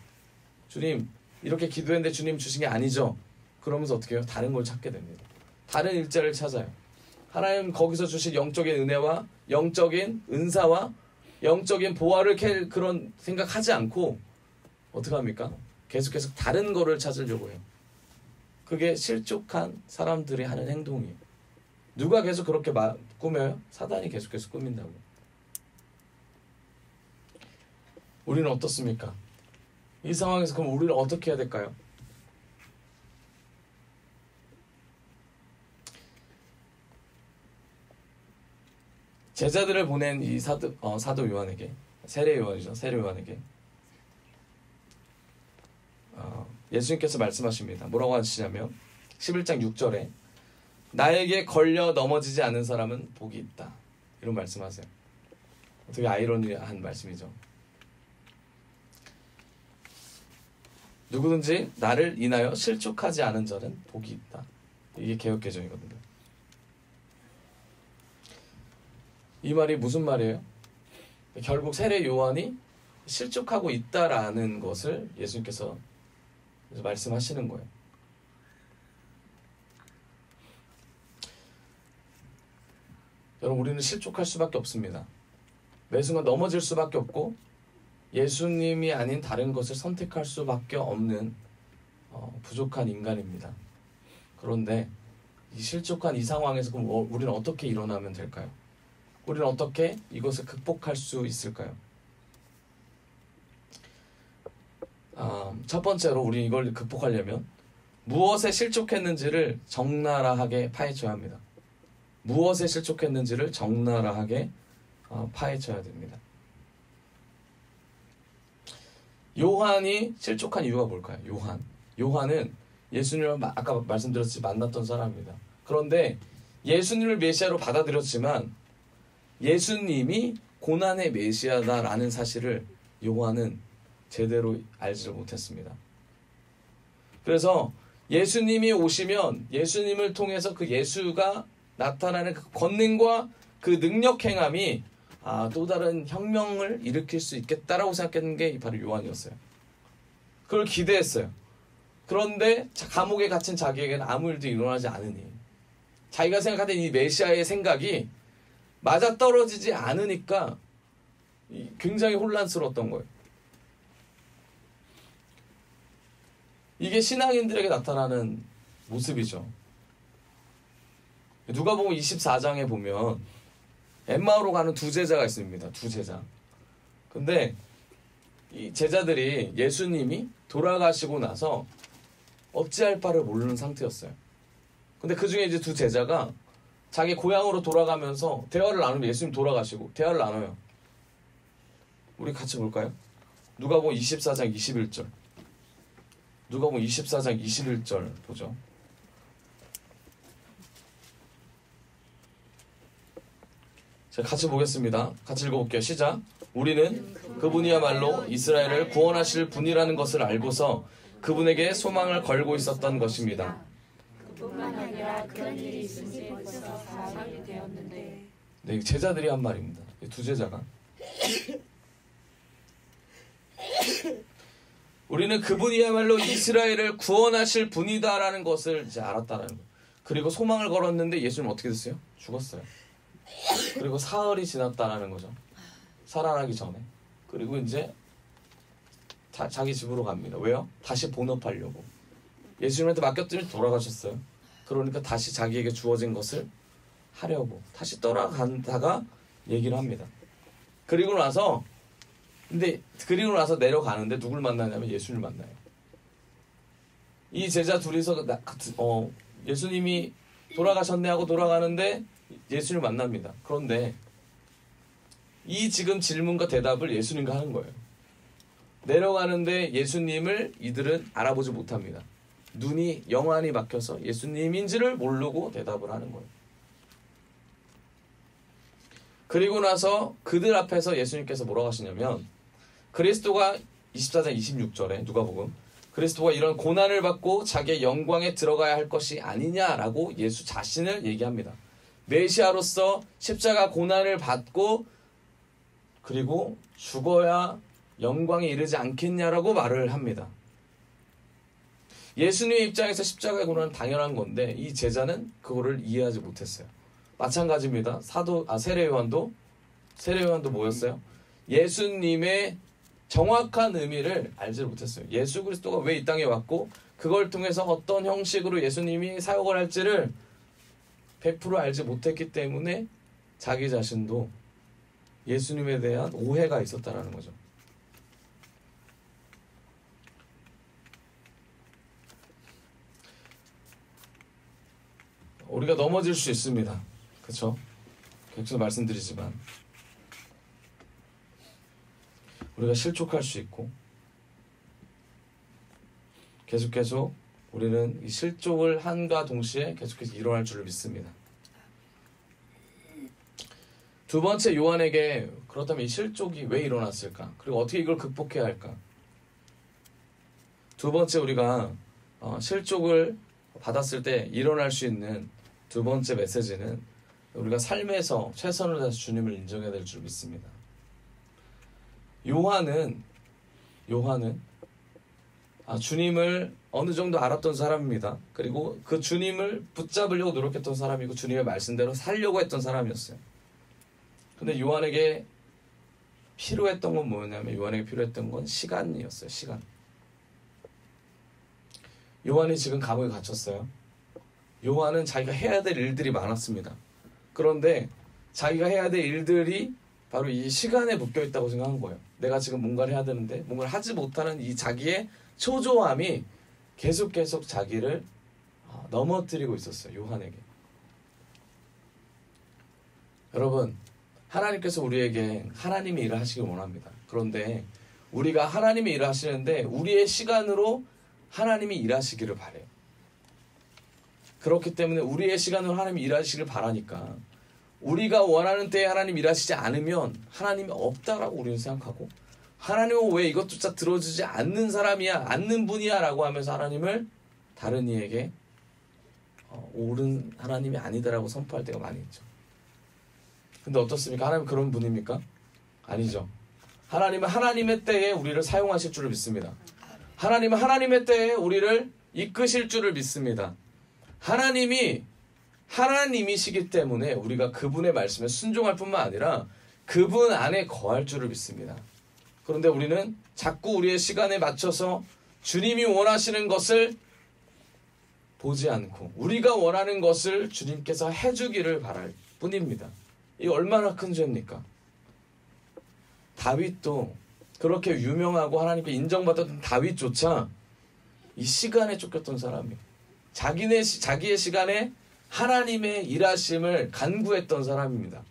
주님 이렇게 기도했는데 주님 주신 게 아니죠. 그러면서 어떻게 해요? 다른 걸 찾게 됩니다. 다른 일자리를 찾아요. 하나님 거기서 주신 영적인 은혜와 영적인 은사와 영적인 보화를 그런 생각하지 않고 어떻게 합니까? 계속 다른 거를 찾으려고 해요. 그게 실족한 사람들이 하는 행동이에요. 누가 계속 그렇게 꾸며요? 사단이 계속해서 꾸민다고. 우리는 어떻습니까? 이 상황에서 그럼 우리는 어떻게 해야 될까요? 제자들을 보낸 이 사도 요한에게, 세례 요한이죠. 세례 요한에게 예수님께서 말씀하십니다. 뭐라고 하시냐면 11장 6절에 나에게 걸려 넘어지지 않은 사람은 복이 있다. 이런 말씀하세요. 되게 아이러니한 말씀이죠. 누구든지 나를 인하여 실족하지 않은 자는 복이 있다. 이게 개역개정이거든요. 이 말이 무슨 말이에요? 결국 세례 요한이 실족하고 있다라는 것을 예수님께서 말씀하시는 거예요. 여러분, 우리는 실족할 수밖에 없습니다. 매 순간 넘어질 수밖에 없고 예수님이 아닌 다른 것을 선택할 수밖에 없는 부족한 인간입니다. 그런데 이 실족한 이 상황에서 그럼 우리는 어떻게 일어나면 될까요? 우리는 어떻게 이것을 극복할 수 있을까요? 첫 번째로 우리 이걸 극복하려면 무엇에 실족했는지를 적나라하게 파헤쳐야 합니다. 무엇에 실족했는지를 적나라하게 파헤쳐야 됩니다. 요한이 실족한 이유가 뭘까요? 요한은 예수님을 아까 말씀드렸듯이 만났던 사람입니다. 그런데 예수님을 메시아로 받아들였지만 예수님이 고난의 메시아다라는 사실을 요한은 제대로 알지를 못했습니다. 그래서 예수님이 오시면 예수님을 통해서 그 예수가 나타나는 그 권능과 그 능력 행함이 또 다른 혁명을 일으킬 수 있겠다라고 생각했는 게 바로 요한이었어요. 그걸 기대했어요. 그런데 감옥에 갇힌 자기에게는 아무 일도 일어나지 않으니 자기가 생각하던 이 메시아의 생각이 맞아떨어지지 않으니까 굉장히 혼란스러웠던 거예요. 이게 신앙인들에게 나타나는 모습이죠. 누가복음 24장에 보면 엠마오로 가는 두 제자가 있습니다. 두 제자. 근데 이 제자들이 예수님이 돌아가시고 나서 어찌할 바를 모르는 상태였어요. 근데 그 중에 이제 두 제자가 자기 고향으로 돌아가면서 대화를 나누면 예수님 돌아가시고 대화를 나눠요. 우리 같이 볼까요? 누가복음 24장 21절. 누가복음 24장 21절 보죠. 자, 같이 보겠습니다. 같이 읽어볼게요. 시작. 우리는 그분이야말로 이스라엘을 구원하실 분이라는 것을 알고서 그분에게 소망을 걸고 있었던 것입니다. 그뿐만 아니라 그런 일이 있은 지 벌써 4년이 되었는데. 네, 제자들이 한 말입니다. 두 제자가. 우리는 그분이야말로 이스라엘을 구원하실 분이다라는 것을 이제 알았다라는 거예요. 그리고 소망을 걸었는데 예수님 어떻게 됐어요? 죽었어요. 그리고 사흘이 지났다라는 거죠. 살아나기 전에. 그리고 이제 자기 집으로 갑니다. 왜요? 다시 본업하려고. 예수님한테 맡겼더니 돌아가셨어요. 그러니까 다시 자기에게 주어진 것을 하려고 다시 떠나간다가 얘기를 합니다. 그리고 나서 내려가는데 누굴 만나냐면 예수님을 만나요. 이 제자 둘이서 예수님이 돌아가셨네 하고 돌아가는데 예수님을 만납니다. 그런데 이 지금 질문과 대답을 예수님과 하는 거예요. 내려가는데 예수님을 이들은 알아보지 못합니다. 눈이 영안이 막혀서 예수님인지를 모르고 대답을 하는 거예요. 그리고 나서 그들 앞에서 예수님께서 뭐라고 하시냐면 그리스도가 24장 26절에 누가복음 그리스도가 이런 고난을 받고 자기의 영광에 들어가야 할 것이 아니냐라고 예수 자신을 얘기합니다. 메시아로서 십자가 고난을 받고 그리고 죽어야 영광에 이르지 않겠냐라고 말을 합니다. 예수님의 입장에서 십자가의 고난은 당연한 건데 이 제자는 그거를 이해하지 못했어요. 마찬가지입니다. 세례 요한도 뭐였어요? 예수님의 정확한 의미를 알지 못했어요. 예수 그리스도가 왜 이 땅에 왔고 그걸 통해서 어떤 형식으로 예수님이 사역을 할지를 100% 알지 못했기 때문에 자기 자신도 예수님에 대한 오해가 있었다라는 거죠. 우리가 넘어질 수 있습니다. 그렇죠? 계속 말씀드리지만 우리가 실족할 수 있고 계속 우리는 이 실족을 한과 동시에 계속해서 일어날 줄을 믿습니다. 두 번째 요한에게 그렇다면 이 실족이 왜 일어났을까? 그리고 어떻게 이걸 극복해야 할까? 두 번째 우리가 실족을 받았을 때 일어날 수 있는 두 번째 메시지는 우리가 삶에서 최선을 다해서 주님을 인정해야 될 줄 믿습니다. 요한은 주님을 어느 정도 알았던 사람입니다. 그리고 그 주님을 붙잡으려고 노력했던 사람이고 주님의 말씀대로 살려고 했던 사람이었어요. 근데 요한에게 필요했던 건 뭐였냐면 요한에게 필요했던 건 시간이었어요. 시간. 요한이 지금 감옥에 갇혔어요. 요한은 자기가 해야 될 일들이 많았습니다. 그런데 자기가 해야 될 일들이 바로 이 시간에 묶여있다고 생각한 거예요. 내가 지금 뭔가를 해야 되는데 뭔가를 하지 못하는 이 자기의 초조함이 계속 자기를 넘어뜨리고 있었어요. 요한에게. 여러분, 하나님께서 우리에게 하나님의 일을 하시길 원합니다. 그런데 우리가 하나님의 일을 하시는데 우리의 시간으로 하나님이 일하시기를 바래요. 그렇기 때문에 우리의 시간으로 하나님이 일하시기를 바라니까 우리가 원하는 때에 하나님 일하시지 않으면 하나님이 없다라고 우리는 생각하고 하나님은 왜 이것조차 들어주지 않는 사람이야, 않는 분이야 라고 하면서 하나님을 다른 이에게 옳은 하나님이 아니다라고 선포할 때가 많이 있죠. 근데 어떻습니까? 하나님은 그런 분입니까? 아니죠. 하나님은 하나님의 때에 우리를 사용하실 줄을 믿습니다. 하나님은 하나님의 때에 우리를 이끄실 줄을 믿습니다. 하나님이시기 때문에 우리가 그분의 말씀에 순종할 뿐만 아니라 그분 안에 거할 줄을 믿습니다. 그런데 우리는 자꾸 우리의 시간에 맞춰서 주님이 원하시는 것을 보지 않고 우리가 원하는 것을 주님께서 해주기를 바랄 뿐입니다. 이 얼마나 큰 죄입니까? 다윗도 그렇게 유명하고 하나님께 인정받았던 다윗조차 이 시간에 쫓겼던 사람이에요. 자기의 시간에 하나님의 일하심을 간구했던 사람입니다.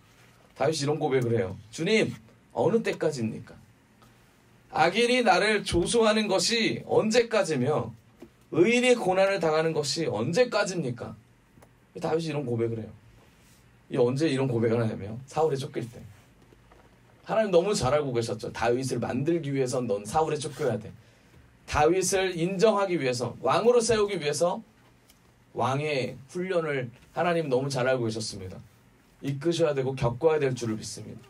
다윗이 이런 고백을 해요. 주님, 어느 때까지입니까? 악인이 나를 조소하는 것이 언제까지며 의인이 고난을 당하는 것이 언제까지입니까? 다윗이 이런 고백을 해요. 이 언제 이런 고백을 하냐면 사울에 쫓길 때. 하나님 너무 잘 알고 계셨죠. 다윗을 만들기 위해선 넌 사울에 쫓겨야 돼. 다윗을 인정하기 위해서, 왕으로 세우기 위해서 왕의 훈련을 하나님 너무 잘 알고 계셨습니다. 이끄셔야 되고 겪어야 될 줄을 믿습니다.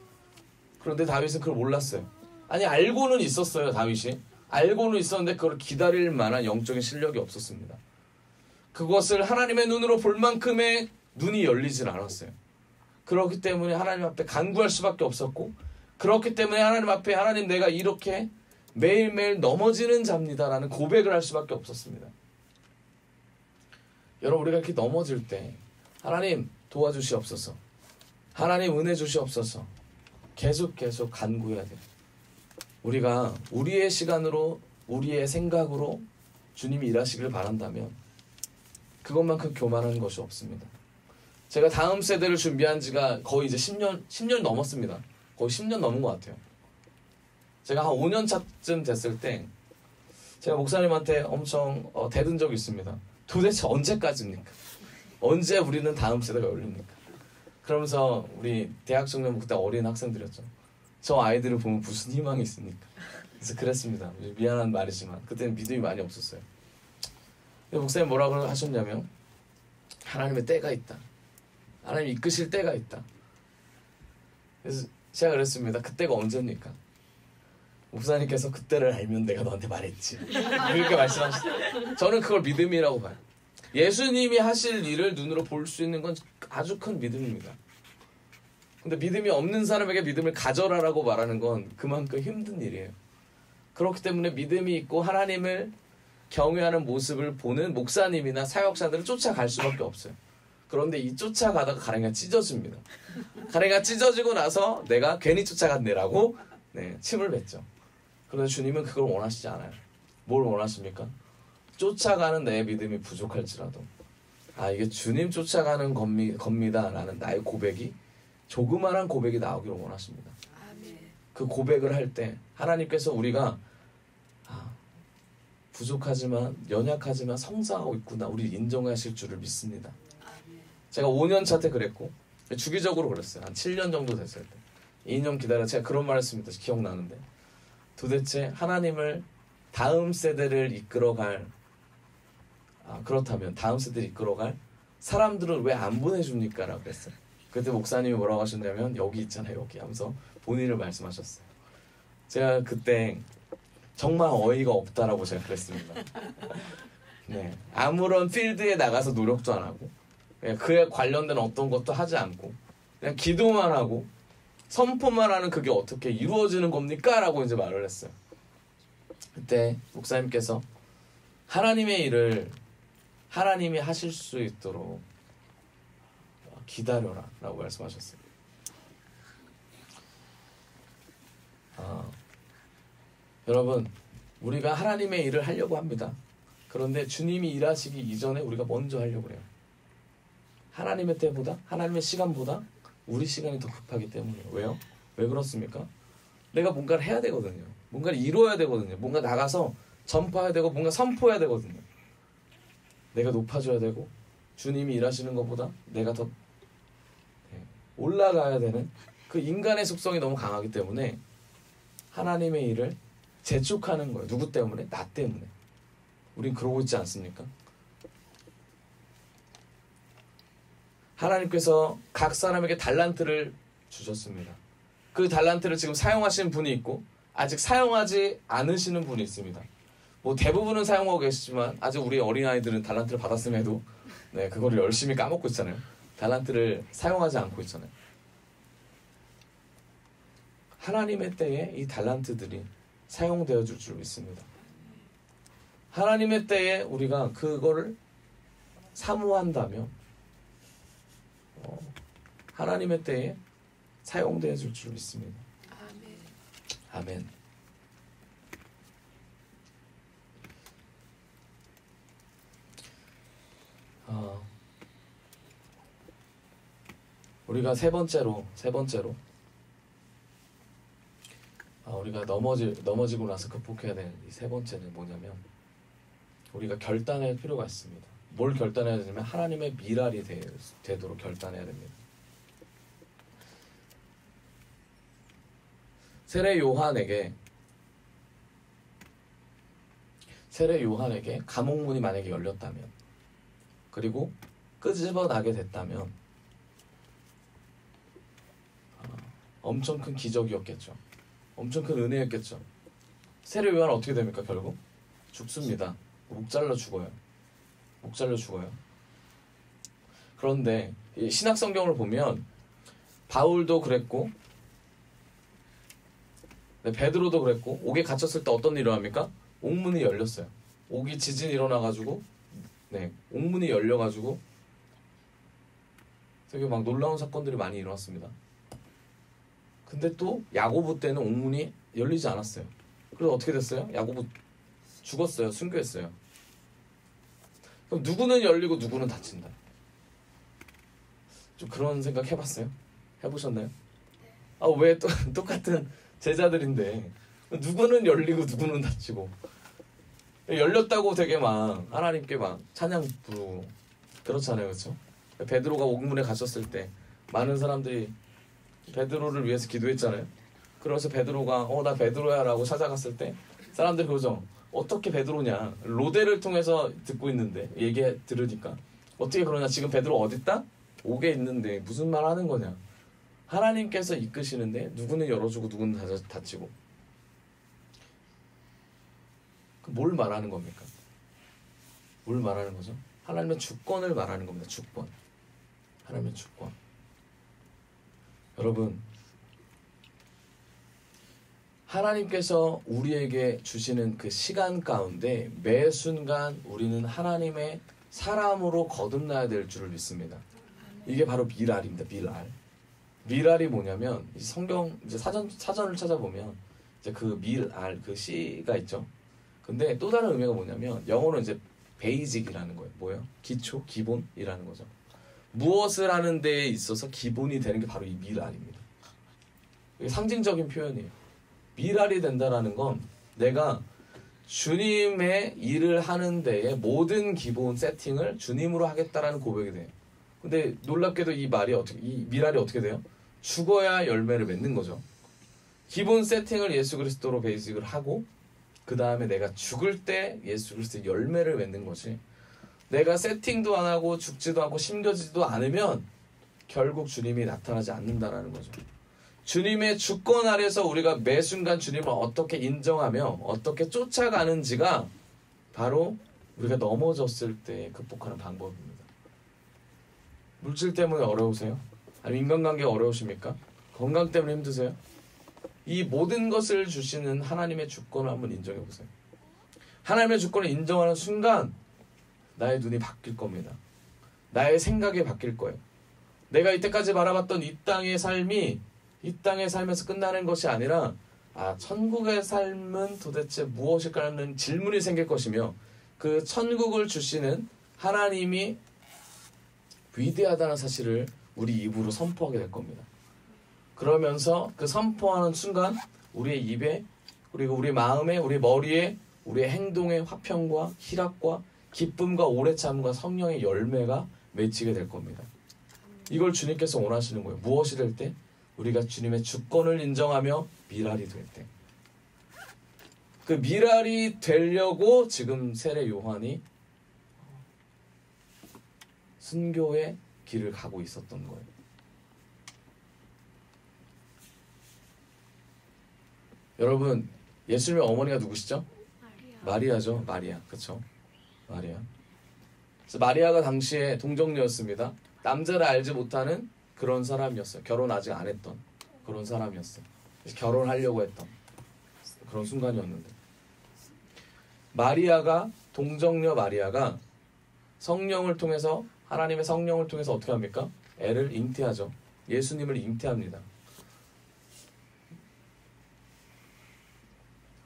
그런데 다윗은 그걸 몰랐어요. 아니, 알고는 있었어요. 다윗이 알고는 있었는데 그걸 기다릴 만한 영적인 실력이 없었습니다. 그것을 하나님의 눈으로 볼 만큼의 눈이 열리질 않았어요. 그렇기 때문에 하나님 앞에 간구할 수밖에 없었고, 그렇기 때문에 하나님 앞에 하나님, 내가 이렇게 매일매일 넘어지는 자입니다라는 고백을 할 수밖에 없었습니다. 여러분, 우리가 이렇게 넘어질 때 하나님 도와주시옵소서, 하나님 은혜 주시옵소서 계속 간구해야 돼요. 우리가 우리의 시간으로, 우리의 생각으로 주님이 일하시길 바란다면 그것만큼 교만한 것이 없습니다. 제가 다음 세대를 준비한 지가 거의 이제 10년 넘었습니다. 거의 10년 넘은 것 같아요. 제가 한 5년 차쯤 됐을 때 제가 목사님한테 엄청 대든 적이 있습니다. 도대체 언제까지입니까? 언제 우리는 다음 세대가 열립니까? 그러면서 우리 대학 청년, 그때 어린 학생들이었죠. 저 아이들을 보면 무슨 희망이 있습니까? 그래서 그랬습니다. 미안한 말이지만 그때는 믿음이 많이 없었어요. 목사님 뭐라고 하셨냐면, 하나님의 때가 있다. 하나님 이끄실 때가 있다. 그래서 제가 그랬습니다. 그때가 언제입니까? 목사님께서 그때를 알면 내가 너한테 말했지. 이렇게 말씀하셨어요. 저는 그걸 믿음이라고 봐요. 예수님이 하실 일을 눈으로 볼 수 있는 건 아주 큰 믿음입니다. 근데 믿음이 없는 사람에게 믿음을 가져라라고 말하는 건 그만큼 힘든 일이에요. 그렇기 때문에 믿음이 있고 하나님을 경외하는 모습을 보는 목사님이나 사역자들을 쫓아갈 수밖에 없어요. 그런데 이 쫓아가다가 가랭이가 찢어집니다. 가랭이가 찢어지고 나서 내가 괜히 쫓아갔네라고 침을 뱉죠. 그런데 주님은 그걸 원하시지 않아요. 뭘 원하십니까? 쫓아가는 내 믿음이 부족할지라도, 이게 주님 쫓아가는 겁니다 라는 나의 고백이, 조그만한 고백이 나오기를 원하십니다. 그 고백을 할 때 하나님께서 우리가 부족하지만, 연약하지만 성장하고 있구나, 우리 인정하실 줄을 믿습니다. 제가 5년 차 때 그랬고, 주기적으로 그랬어요. 한 7년 정도 됐을 때 2년 기다려 제가 그런 말 했습니다. 기억나는데, 도대체 하나님을 다음 세대를 이끌어갈, 그렇다면 다음 세대를 이끌어갈 사람들을 왜 안 보내줍니까? 라고 그랬어요. 그때 목사님이 뭐라고 하셨냐면, 여기 있잖아요, 여기 하면서 본인을 말씀하셨어요. 제가 그때 정말 어이가 없다라고 제가 그랬습니다. 아무런 필드에 나가서 노력도 안 하고, 그에 관련된 어떤 것도 하지 않고, 그냥 기도만 하고 선포만 하는, 그게 어떻게 이루어지는 겁니까? 라고 이제 말을 했어요. 그때 목사님께서 하나님의 일을 하나님이 하실 수 있도록 기다려라 라고 말씀하셨어요. 여러분, 우리가 하나님의 일을 하려고 합니다. 그런데 주님이 일하시기 이전에 우리가 먼저 하려고 해요. 하나님의 때보다, 하나님의 시간보다 우리 시간이 더 급하기 때문이에요. 왜요? 왜 그렇습니까? 내가 뭔가를 해야 되거든요. 뭔가를 이루어야 되거든요. 뭔가 나가서 전파해야 되고 뭔가 선포해야 되거든요. 내가 높아져야 되고 주님이 일하시는 것보다 내가 더 올라가야 되는, 그 인간의 속성이 너무 강하기 때문에 하나님의 일을 재촉하는 거예요. 누구 때문에? 나 때문에. 우린 그러고 있지 않습니까? 하나님께서 각 사람에게 달란트를 주셨습니다. 그 달란트를 지금 사용하시는 분이 있고 아직 사용하지 않으시는 분이 있습니다. 뭐 대부분은 사용하고 계시지만 아직 우리 어린아이들은 달란트를 받았음에도 그거를 열심히 까먹고 있잖아요. 달란트를 사용하지 않고 있잖아요. 하나님의 때에 이 달란트들이 사용되어 줄 줄 믿습니다. 하나님의 때에 우리가 그거를 사모한다면 하나님의 때에 사용되어질 줄 믿습니다. 아멘. 우리가 세 번째로 우리가 넘어지고 나서 극복해야 될 이 세 번째는 뭐냐면 우리가 결단할 필요가 있습니다. 뭘 결단해야 되냐면 하나님의 미랄이 되도록 결단해야 됩니다. 세례 요한에게 감옥문이 만약에 열렸다면 그리고 끄집어나게 됐다면 엄청 큰 기적이었겠죠. 엄청 큰 은혜였겠죠. 세례 요한은 어떻게 됩니까? 결국 죽습니다. 목 잘려 죽어요. 그런데 이 신약 성경을 보면 바울도 그랬고 베드로도 그랬고 옥에 갇혔을 때 어떤 일이 일어납니까? 옥문이 열렸어요. 옥이 지진이 일어나가지고 옥문이 열려가지고 되게 막 놀라운 사건들이 많이 일어났습니다. 근데 또 야고보 때는 옥문이 열리지 않았어요. 그래서 어떻게 됐어요? 야고보 죽었어요. 순교했어요. 그럼 누구는 열리고 누구는 닫힌다. 좀 그런 생각 해봤어요? 해보셨나요? 왜 똑같은 제자들인데 누구는 열리고 누구는 닫히고 열렸다고 되게 막 하나님께 막 찬양 부르고 그렇잖아요. 그렇죠? 베드로가 옥문에 갇혔을 때 많은 사람들이 베드로를 위해서 기도했잖아요. 그래서 베드로가 나 베드로야 라고 찾아갔을 때 사람들이 그러죠. 어떻게 베드로냐. 로데를 통해서 듣고 있는데 얘기 들으니까 어떻게 그러냐. 지금 베드로 어딨다? 옥에 있는데 무슨 말 하는 거냐. 하나님께서 이끄시는데 누구는 열어주고 누구는 닫히고 뭘 말하는 겁니까? 뭘 말하는 거죠? 하나님의 주권을 말하는 겁니다. 주권. 하나님의 주권. 여러분, 하나님께서 우리에게 주시는 그 시간 가운데 매 순간 우리는 하나님의 사람으로 거듭나야 될 줄을 믿습니다. 이게 바로 미랄입니다. 미랄이 뭐냐면 성경 이제 사전을 찾아보면 이제 그 미랄 그 시가 있죠. 근데 또 다른 의미가 뭐냐면 영어로 이제 베이직이라는 거예요. 뭐예요? 기초, 기본이라는 거죠. 무엇을 하는 데에 있어서 기본이 되는 게 바로 이 미랄입니다. 이게 상징적인 표현이에요. 미랄이 된다라는 건 내가 주님의 일을 하는 데에 모든 기본 세팅을 주님으로 하겠다라는 고백이 돼요. 근데 놀랍게도 이 미랄이 어떻게 돼요? 죽어야 열매를 맺는 거죠. 기본 세팅을 예수 그리스도로 베이직을 하고 그 다음에 내가 죽을 때 예수 그리스도의 열매를 맺는 거지. 내가 세팅도 안 하고 죽지도 않고 심겨지지도 않으면 결국 주님이 나타나지 않는다라는 거죠. 주님의 주권 아래서 우리가 매 순간 주님을 어떻게 인정하며 어떻게 쫓아가는지가 바로 우리가 넘어졌을 때 극복하는 방법입니다. 물질 때문에 어려우세요? 아니면 인간관계가 어려우십니까? 건강 때문에 힘드세요? 이 모든 것을 주시는 하나님의 주권을 한번 인정해 보세요. 하나님의 주권을 인정하는 순간 나의 눈이 바뀔 겁니다. 나의 생각이 바뀔 거예요. 내가 이때까지 바라봤던 이 땅의 삶이 이 땅의 삶에서 끝나는 것이 아니라 천국의 삶은 도대체 무엇일까라는 질문이 생길 것이며 그 천국을 주시는 하나님이 위대하다는 사실을 우리 입으로 선포하게 될 겁니다. 그러면서 그 선포하는 순간 우리의 입에 그리고 우리 마음에 우리 머리에 우리의 행동에 화평과 희락과 기쁨과 오래 참과 성령의 열매가 맺히게 될 겁니다. 이걸 주님께서 원하시는 거예요. 무엇이 될 때? 우리가 주님의 주권을 인정하며 미랄이 될 때. 그 미랄이 되려고 지금 세례 요한이 순교의 길을 가고 있었던 거예요. 여러분, 예수님의 어머니가 누구시죠? 마리아죠. 마리아. 그렇죠? 마리아. 그래서 마리아가 당시에 동정녀였습니다. 남자를 알지 못하는 그런 사람이었어요. 결혼 아직 안 했던 그런 사람이었어요. 그래서 결혼하려고 했던 그런 순간이었는데 마리아가 동정녀 마리아가 성령을 통해서 하나님의 성령을 통해서 어떻게 합니까? 애를 잉태하죠. 예수님을 잉태합니다.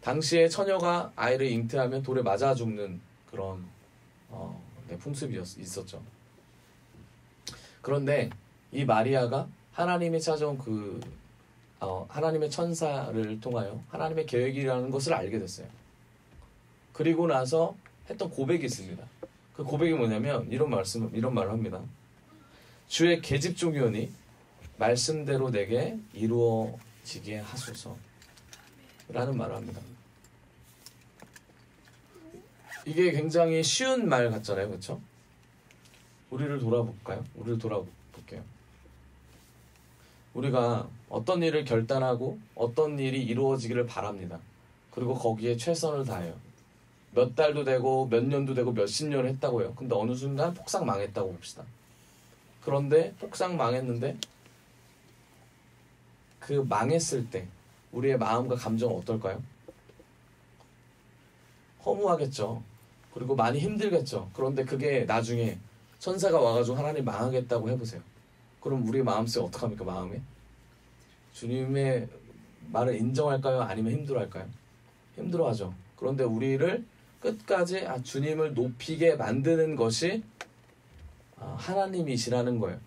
당시에 처녀가 아이를 잉태하면 돌에 맞아 죽는 그런 풍습이 있었죠. 그런데 이 마리아가 하나님이 찾아온 하나님의 천사를 통하여 하나님의 계획이라는 것을 알게 됐어요. 그리고 나서 했던 고백이 있습니다. 그 고백이 뭐냐면 이런 말을 합니다. 주의 계집종이오니 말씀대로 내게 이루어지게 하소서 라는 말을 합니다. 이게 굉장히 쉬운 말 같잖아요. 그렇죠? 우리를 돌아볼까요? 우리를 돌아볼게요. 우리가 어떤 일을 결단하고 어떤 일이 이루어지기를 바랍니다. 그리고 거기에 최선을 다해요. 몇 달도 되고 몇 년도 되고 몇십 년을 했다고요. 근데 어느 순간 폭삭 망했다고 봅시다. 그런데 폭삭 망했는데 그 망했을 때 우리의 마음과 감정은 어떨까요? 허무하겠죠. 그리고 많이 힘들겠죠. 그런데 그게 나중에 천사가 와가지고 하나님 망하겠다고 해보세요. 그럼 우리 마음속에 어떡합니까? 마음에? 주님의 말을 인정할까요? 아니면 힘들어할까요? 힘들어하죠. 그런데 우리를 끝까지 주님을 높이게 만드는 것이 하나님이시라는 거예요.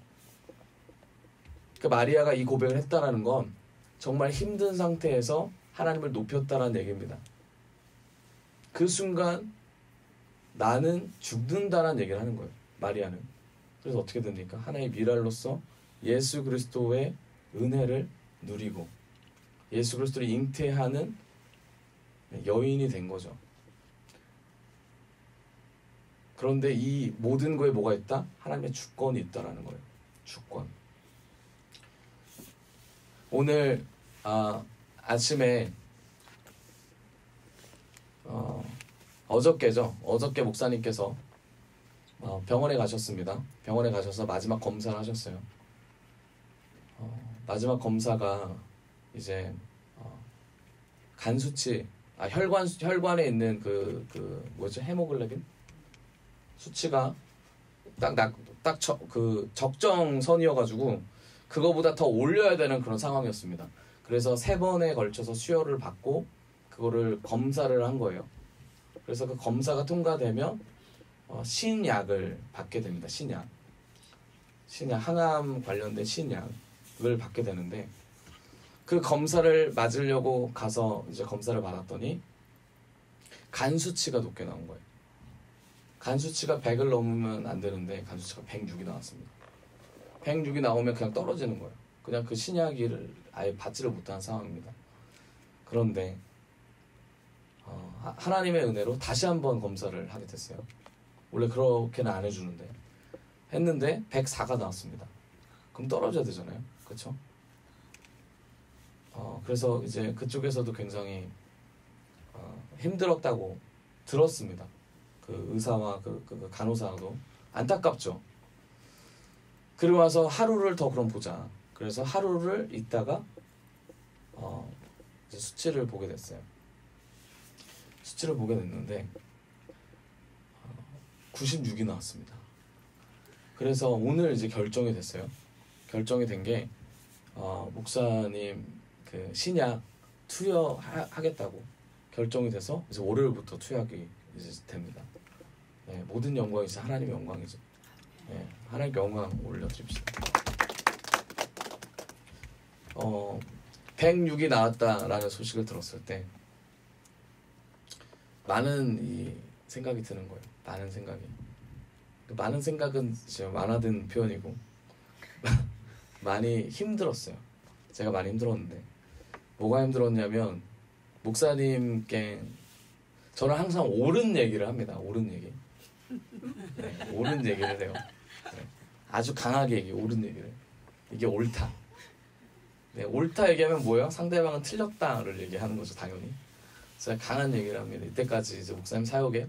그 마리아가 이 고백을 했다라는 건 정말 힘든 상태에서 하나님을 높였다라는 얘기입니다. 그 순간 나는 죽는다라는 얘기를 하는 거예요. 마리아는. 그래서 어떻게 됩니까? 하나의 미랄로서 예수 그리스도의 은혜를 누리고 예수 그리스도를 잉태하는 여인이 된 거죠. 그런데 이 모든 거에 뭐가 있다? 하나님의 주권이 있다라는 거예요. 주권. 오늘 아침에 어저께 목사님께서 병원에 가셨습니다. 병원에 가셔서 마지막 검사를 하셨어요. 마지막 검사가 이제 간 수치, 혈관에 있는 뭐죠? 헤모글로빈 수치가 그 적정선이어가지고 그거보다 더 올려야 되는 그런 상황이었습니다. 그래서 3번에 걸쳐서 수혈을 받고 그거를 검사를 한 거예요. 그래서 그 검사가 통과되면 신약을 받게 됩니다. 신약, 항암 관련된 신약을 받게 되는데 그 검사를 맞으려고 가서 이제 검사를 받았더니 간 수치가 높게 나온 거예요. 간 수치가 100을 넘으면 안 되는데 간 수치가 106이 나왔습니다. 106이 나오면 그냥 떨어지는 거예요. 그냥 그 신약을 아예 받지를 못하는 상황입니다. 그런데 하나님의 은혜로 다시 한번 검사를 하게 됐어요. 원래 그렇게는 안 해주는데 했는데 104가 나왔습니다. 그럼 떨어져야 되잖아요. 그렇죠? 그래서 이제 그쪽에서도 굉장히 힘들었다고 들었습니다. 그 의사와 그 간호사도 안타깝죠. 그리고 와서 하루를 더 그럼 보자. 그래서 하루를 있다가 이제 수치를 보게 됐어요. 수치를 보게 됐는데 96이 나왔습니다. 그래서 오늘 이제 결정이 됐어요. 결정이 된 게 목사님 그 신약 투여하겠다고 결정이 돼서 이제 월요일부터 투약이 이제 됩니다. 네, 모든 영광이 이제 하나님의 영광이죠. 네, 하나님께 영광 올려드립시다. 106이 나왔다라는 소식을 들었을 때 많은 이 생각이 드는 거예요. 많은 생각이. 많은 생각은 지금 많아든 표현이고 많이 힘들었어요. 제가 많이 힘들었는데 뭐가 힘들었냐면 목사님께 저는 항상 옳은 얘기를 합니다. 옳은 얘기. 네, 옳은 얘기를 해요. 네, 아주 강하게 옳은 얘기를. 이게 옳다. 네, 옳다 얘기하면 뭐예요? 상대방은 틀렸다를 얘기하는 거죠, 당연히. 제가 강한 얘기를 합니다. 이때까지 이제 목사님 사역에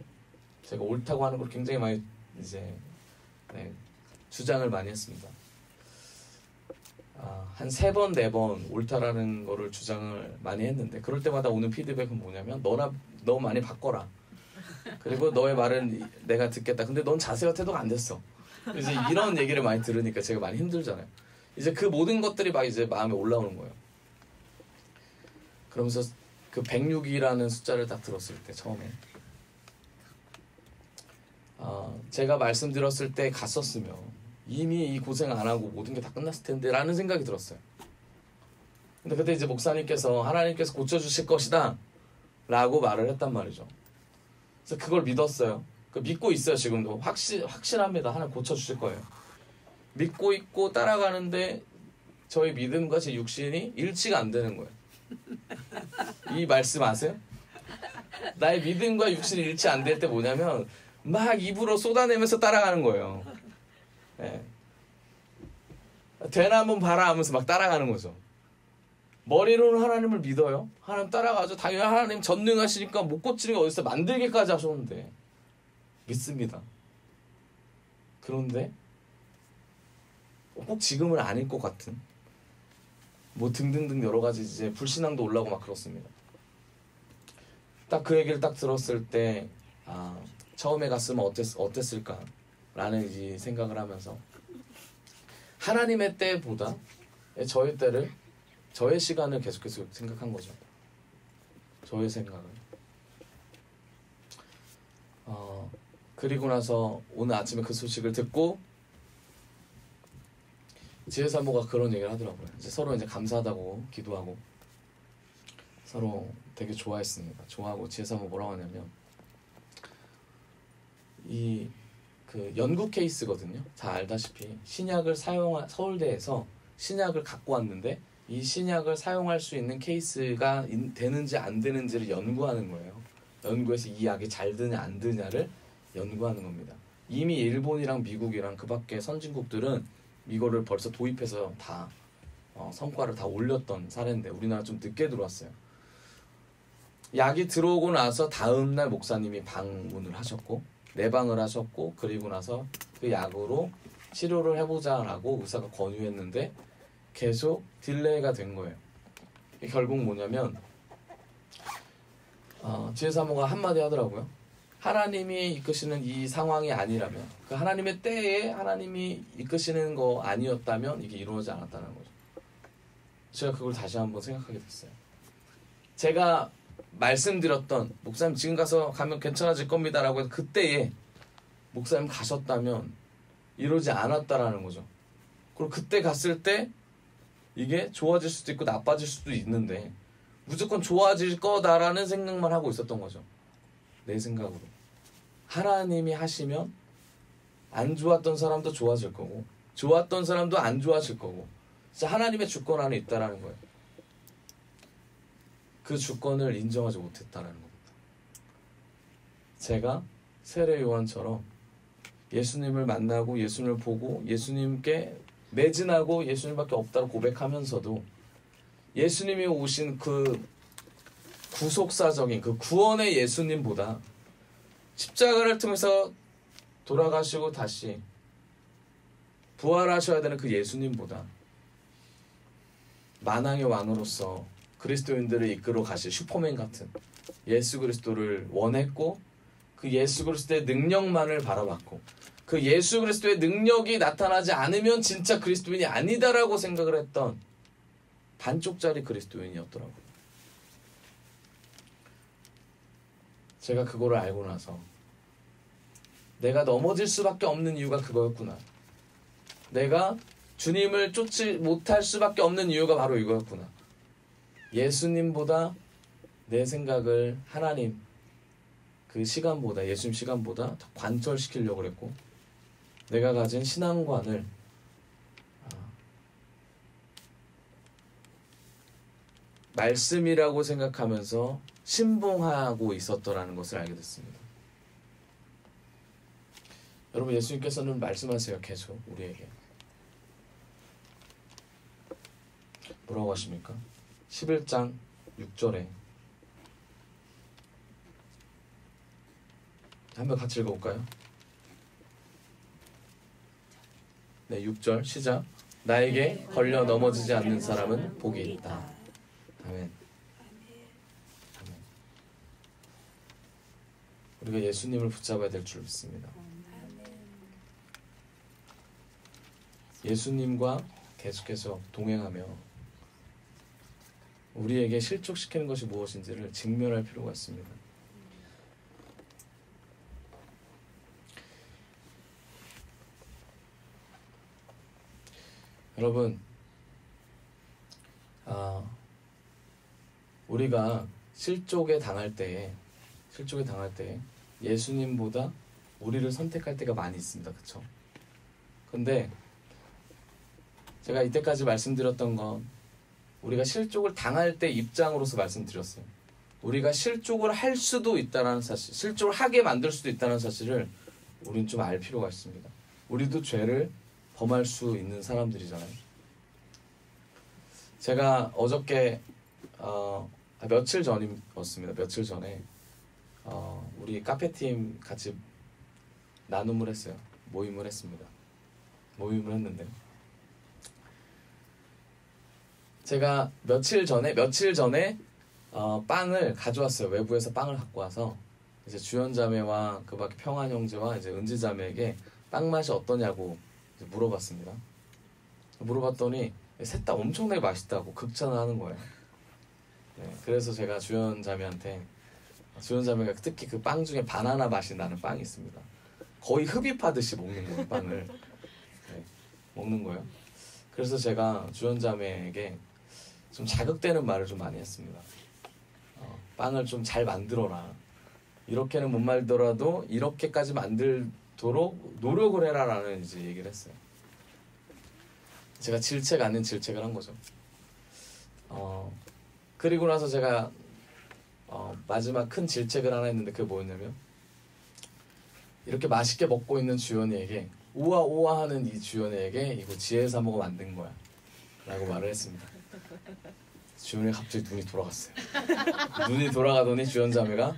제가 옳다고 하는 걸 굉장히 많이 이제 주장을 많이 했습니다. 한 3번, 4번 옳다라는 거를 주장을 많이 했는데 그럴 때마다 오는 피드백은 뭐냐면 너 많이 바꿔라. 그리고 너의 말은 내가 듣겠다. 근데 넌 자세가 태도가 안 됐어. 이제 이런 얘기를 많이 들으니까 제가 많이 힘들잖아요. 이제 그 모든 것들이 막 이제 마음에 올라오는 거예요. 그러면서 그 106이라는 숫자를 딱 들었을 때 처음에 제가 말씀드렸을 때 갔었으면 이미 이 고생 안 하고 모든 게 다 끝났을 텐데 라는 생각이 들었어요. 근데 그때 이제 목사님께서 하나님께서 고쳐주실 것이다 라고 말을 했단 말이죠. 그래서 그걸 믿었어요. 믿고 있어요. 지금도 확실합니다. 하나님 고쳐주실 거예요. 믿고 있고 따라가는데 저의 믿음과 제 육신이 일치가 안 되는 거예요. 이 말씀 아세요? 나의 믿음과 육신이 일치 안 될 때 뭐냐면 막 입으로 쏟아내면서 따라가는 거예요. 네. 되나 한번 봐라 하면서 막 따라가는 거죠. 머리로는 하나님을 믿어요. 하나님 따라가죠. 당연히 하나님 전능하시니까 못 고치는 게 어딨어. 만들기까지 하셨는데 믿습니다. 그런데 꼭 지금은 아닐 것 같은 뭐 등등등 여러 가지 이제 불신앙도 올라오고 막 그렇습니다. 딱 그 얘기를 딱 들었을 때 처음에 갔으면 어땠을까라는 이 생각을 하면서 하나님의 때보다 저의 때를 저의 시간을 계속해서 생각한 거죠. 저의 생각을. 그리고 나서 오늘 아침에 그 소식을 듣고 지혜사모가 그런 얘기를 하더라고요. 이제 서로 이제 감사하다고 기도하고 서로 되게 좋아했습니다. 좋아하고 지혜사모 뭐라고 하냐면 그 연구 케이스거든요. 다 알다시피 신약을 서울대에서 신약을 갖고 왔는데 이 신약을 사용할 수 있는 케이스가 되는지 안 되는지를 연구하는 거예요. 연구해서 이 약이 잘 드냐 안 드냐를 연구하는 겁니다. 이미 일본이랑 미국이랑 그 밖에 선진국들은 이거를 벌써 도입해서 다 성과를 다 올렸던 사례인데 우리나라 좀 늦게 들어왔어요. 약이 들어오고 나서 다음날 목사님이 방문을 하셨고 내방을 하셨고 그리고 나서 그 약으로 치료를 해보자라고 의사가 권유했는데 계속 딜레이가 된 거예요. 결국 뭐냐면 지혜사모가 한마디 하더라고요. 하나님이 이끄시는 이 상황이 아니라면 그 하나님의 때에 하나님이 이끄시는 거 아니었다면 이게 이루어지지 않았다는 거죠. 제가 그걸 다시 한번 생각하게 됐어요. 제가 말씀드렸던 목사님 지금 가면 괜찮아질 겁니다 라고 해서 그때에 목사님 가셨다면 이루어지지 않았다라는 거죠. 그리고 그때 갔을 때 이게 좋아질 수도 있고 나빠질 수도 있는데 무조건 좋아질 거다라는 생각만 하고 있었던 거죠. 내 생각으로. 하나님이 하시면 안 좋았던 사람도 좋아질 거고 좋았던 사람도 안 좋아질 거고 진짜 하나님의 주권 안에 있다라는 거예요. 그 주권을 인정하지 못했다라는 겁니다. 제가 세례 요한처럼 예수님을 만나고 예수님을 보고 예수님께 매진하고 예수님밖에 없다고 고백하면서도 예수님이 오신 그 구속사적인 그 구원의 예수님보다 십자가를 통해서 돌아가시고 다시 부활하셔야 되는 그 예수님보다 만왕의 왕으로서 그리스도인들을 이끌어 가실 슈퍼맨 같은 예수 그리스도를 원했고 그 예수 그리스도의 능력만을 바라봤고 그 예수 그리스도의 능력이 나타나지 않으면 진짜 그리스도인이 아니다라고 생각을 했던 반쪽짜리 그리스도인이었더라고요. 제가 그거를 알고 나서 내가 넘어질 수밖에 없는 이유가 그거였구나. 내가 주님을 쫓지 못할 수밖에 없는 이유가 바로 이거였구나. 예수님보다 내 생각을 하나님 그 시간보다 예수님 시간보다 더 관철시키려고 그랬고 내가 가진 신앙관을 말씀이라고 생각하면서 신봉하고 있었더라는 것을 알게 됐습니다. 여러분 예수님께서는 말씀하세요. 계속 우리에게 뭐라고 하십니까? 11장 6절에 한번 같이 읽어볼까요? 네, 6절 시작. 나에게 걸려 넘어지지 않는 사람은 복이 있다. 아멘. 아멘. 우리가 예수님을 붙잡아야 될 줄 믿습니다. 예수님과 계속해서 동행하며 우리에게 실족시키는 것이 무엇인지를 직면할 필요가 있습니다. 여러분, 우리가 실족에 당할 때에 예수님보다 우리를 선택할 때가 많이 있습니다. 그쵸? 근데 제가 이때까지 말씀드렸던 건 우리가 실족을 당할 때 입장으로서 말씀드렸어요. 우리가 실족을 할 수도 있다는 사실, 실족을 하게 만들 수도 있다는 사실을 우린 좀 알 필요가 있습니다. 우리도 죄를 범할 수 있는 사람들이잖아요. 제가 어저께 며칠 전이었습니다. 며칠 전에 우리 카페팀 같이 나눔을 했어요. 모임을 했습니다. 모임을 했는데 제가 며칠 전에 빵을 가져왔어요. 외부에서 빵을 갖고 와서 이제 주연자매와 그 밖에 평안 형제와 이제 은지자매에게 빵 맛이 어떠냐고 이제 물어봤습니다. 물어봤더니 셋 다 엄청나게 맛있다고 극찬하는 거예요. 네, 그래서 제가 주연자매한테, 주연자매가 특히 그 빵 중에 바나나 맛이 나는 빵이 있습니다. 거의 흡입하듯이 먹는 거예요. 빵을. 네, 먹는 거예요. 그래서 제가 주연자매에게 좀 자극되는 말을 좀 많이 했습니다. 빵을 좀 잘 만들어라. 이렇게는 못 말더라도 이렇게까지 만들도록 노력을 해라라는 이제 얘기를 했어요. 제가 질책 아닌 질책을 한 거죠. 그리고 나서 제가 마지막 큰 질책을 하나 했는데 그게 뭐였냐면, 이렇게 맛있게 먹고 있는 주연이에게 우아우아 하는 이 주연이에게 이거 지혜사모가 만든 거야 라고 말을 했습니다. 주연이 갑자기 눈이 돌아갔어요. 눈이 돌아가더니 주연자매가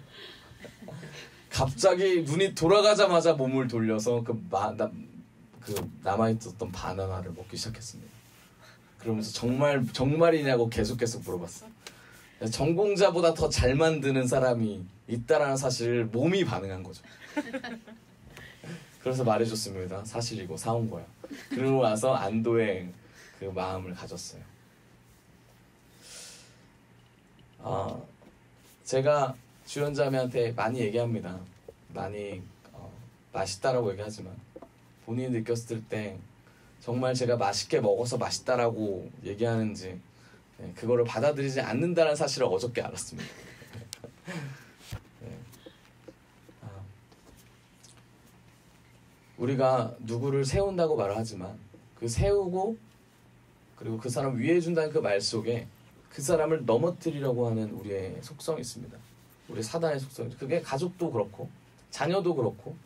갑자기 눈이 돌아가자마자 몸을 돌려서 그 남아있었던 바나나를 먹기 시작했습니다. 그러면서 정말이냐고 계속해서 물어봤어요. 전공자보다 더 잘 만드는 사람이 있다라는 사실을 몸이 반응한 거죠. 그래서 말해줬습니다. 사실이고 사온 거야. 그러고 와서 안도의 그 마음을 가졌어요. 제가 주연자매한테 많이 얘기합니다. 많이 맛있다라고 얘기하지만 본인이 느꼈을 때 정말 제가 맛있게 먹어서 맛있다라고 얘기하는지 그거를 받아들이지 않는다는 사실을 어저께 알았습니다. 네. 우리가 누구를 세운다고 말을 하지만 그 세우고 그리고 그 사람 위해 준다는 그 말 속에 그 사람을 넘어뜨리려고 하는 우리의 속성이 있습니다. 우리 사단의 속성. 그게 가족도 그렇고 자녀도 그렇고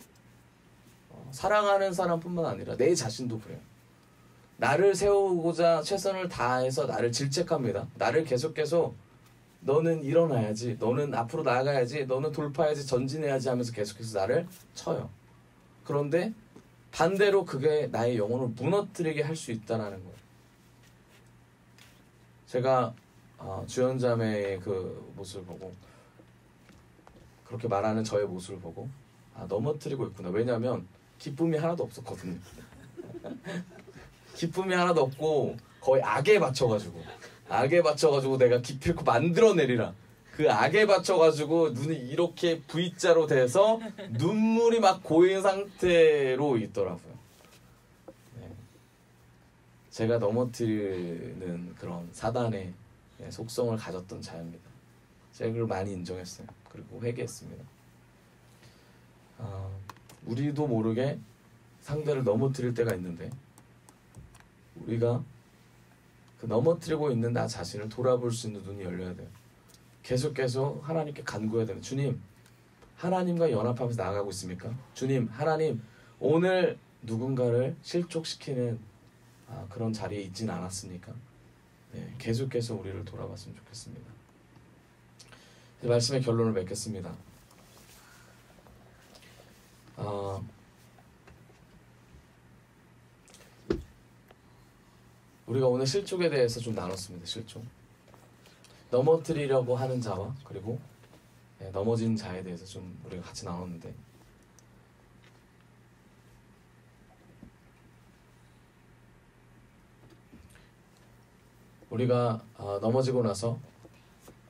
사랑하는 사람뿐만 아니라 내 자신도 그래요. 나를 세우고자 최선을 다해서 나를 질책합니다. 나를 계속해서 너는 일어나야지, 너는 앞으로 나아가야지, 너는 돌파해야지, 전진해야지 하면서 계속해서 나를 쳐요. 그런데 반대로 그게 나의 영혼을 무너뜨리게 할 수 있다는 거예요. 제가 주연자매의 그 모습을 보고, 그렇게 말하는 저의 모습을 보고 넘어뜨리고 있구나. 왜냐하면 기쁨이 하나도 없었거든요. 기쁨이 하나도 없고 거의 악에 받쳐가지고 내가 기필코 만들어내리라. 그 악에 받쳐가지고 눈이 이렇게 V자로 돼서 눈물이 막 고인 상태로 있더라고요. 네. 제가 넘어뜨리는 그런 사단의 속성을 가졌던 자입니다. 제가 그걸 많이 인정했어요. 그리고 회개했습니다. 우리도 모르게 상대를 넘어뜨릴 때가 있는데 우리가 그 넘어뜨리고 있는 나 자신을 돌아볼 수 있는 눈이 열려야 돼요. 계속해서 하나님께 간구해야 돼요. 주님, 하나님과 연합하면서 나아가고 있습니까? 주님, 하나님, 오늘 누군가를 실족시키는 그런 자리에 있진 않았습니까? 네, 계속해서 우리를 돌아봤으면 좋겠습니다. 말씀의 결론을 맺겠습니다. 우리가 오늘 실족에 대해서 좀 나눴습니다. 실족. 넘어뜨리려고 하는 자와 그리고 넘어진 자에 대해서 좀 우리가 같이 나눴는데, 우리가 넘어지고 나서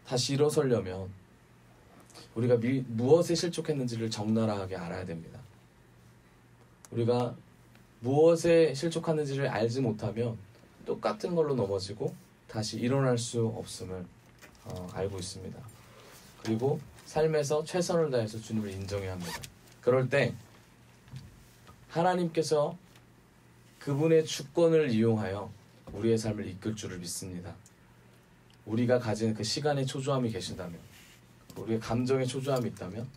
다시 일어서려면 우리가 무엇에 실족했는지를 적나라하게 알아야 됩니다. 우리가 무엇에 실족하는지를 알지 못하면 똑같은 걸로 넘어지고 다시 일어날 수 없음을 알고 있습니다. 그리고 삶에서 최선을 다해서 주님을 인정해야 합니다. 그럴 때 하나님께서 그분의 주권을 이용하여 우리의 삶을 이끌 줄을 믿습니다. 우리가 가진 그 시간의 초조함이 계신다면, 우리의 감정의 초조함이 있다면,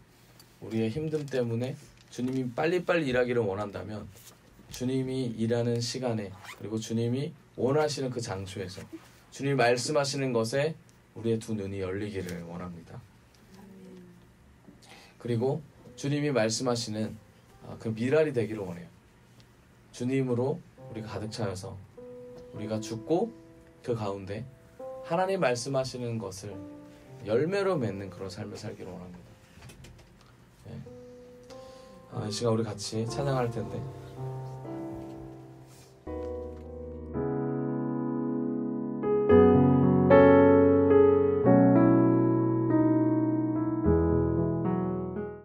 우리의 힘듦 때문에 주님이 빨리빨리 일하기를 원한다면 주님이 일하는 시간에, 그리고 주님이 원하시는 그 장소에서 주님이 말씀하시는 것에 우리의 두 눈이 열리기를 원합니다. 그리고 주님이 말씀하시는 그 미랄이 되기를 원해요. 주님으로 우리가 가득 차여서 우리가 죽고 그 가운데 하나님 말씀하시는 것을 열매로 맺는 그런 삶을 살기를 원합니다. 이 시간 우리 같이 찬양할 텐데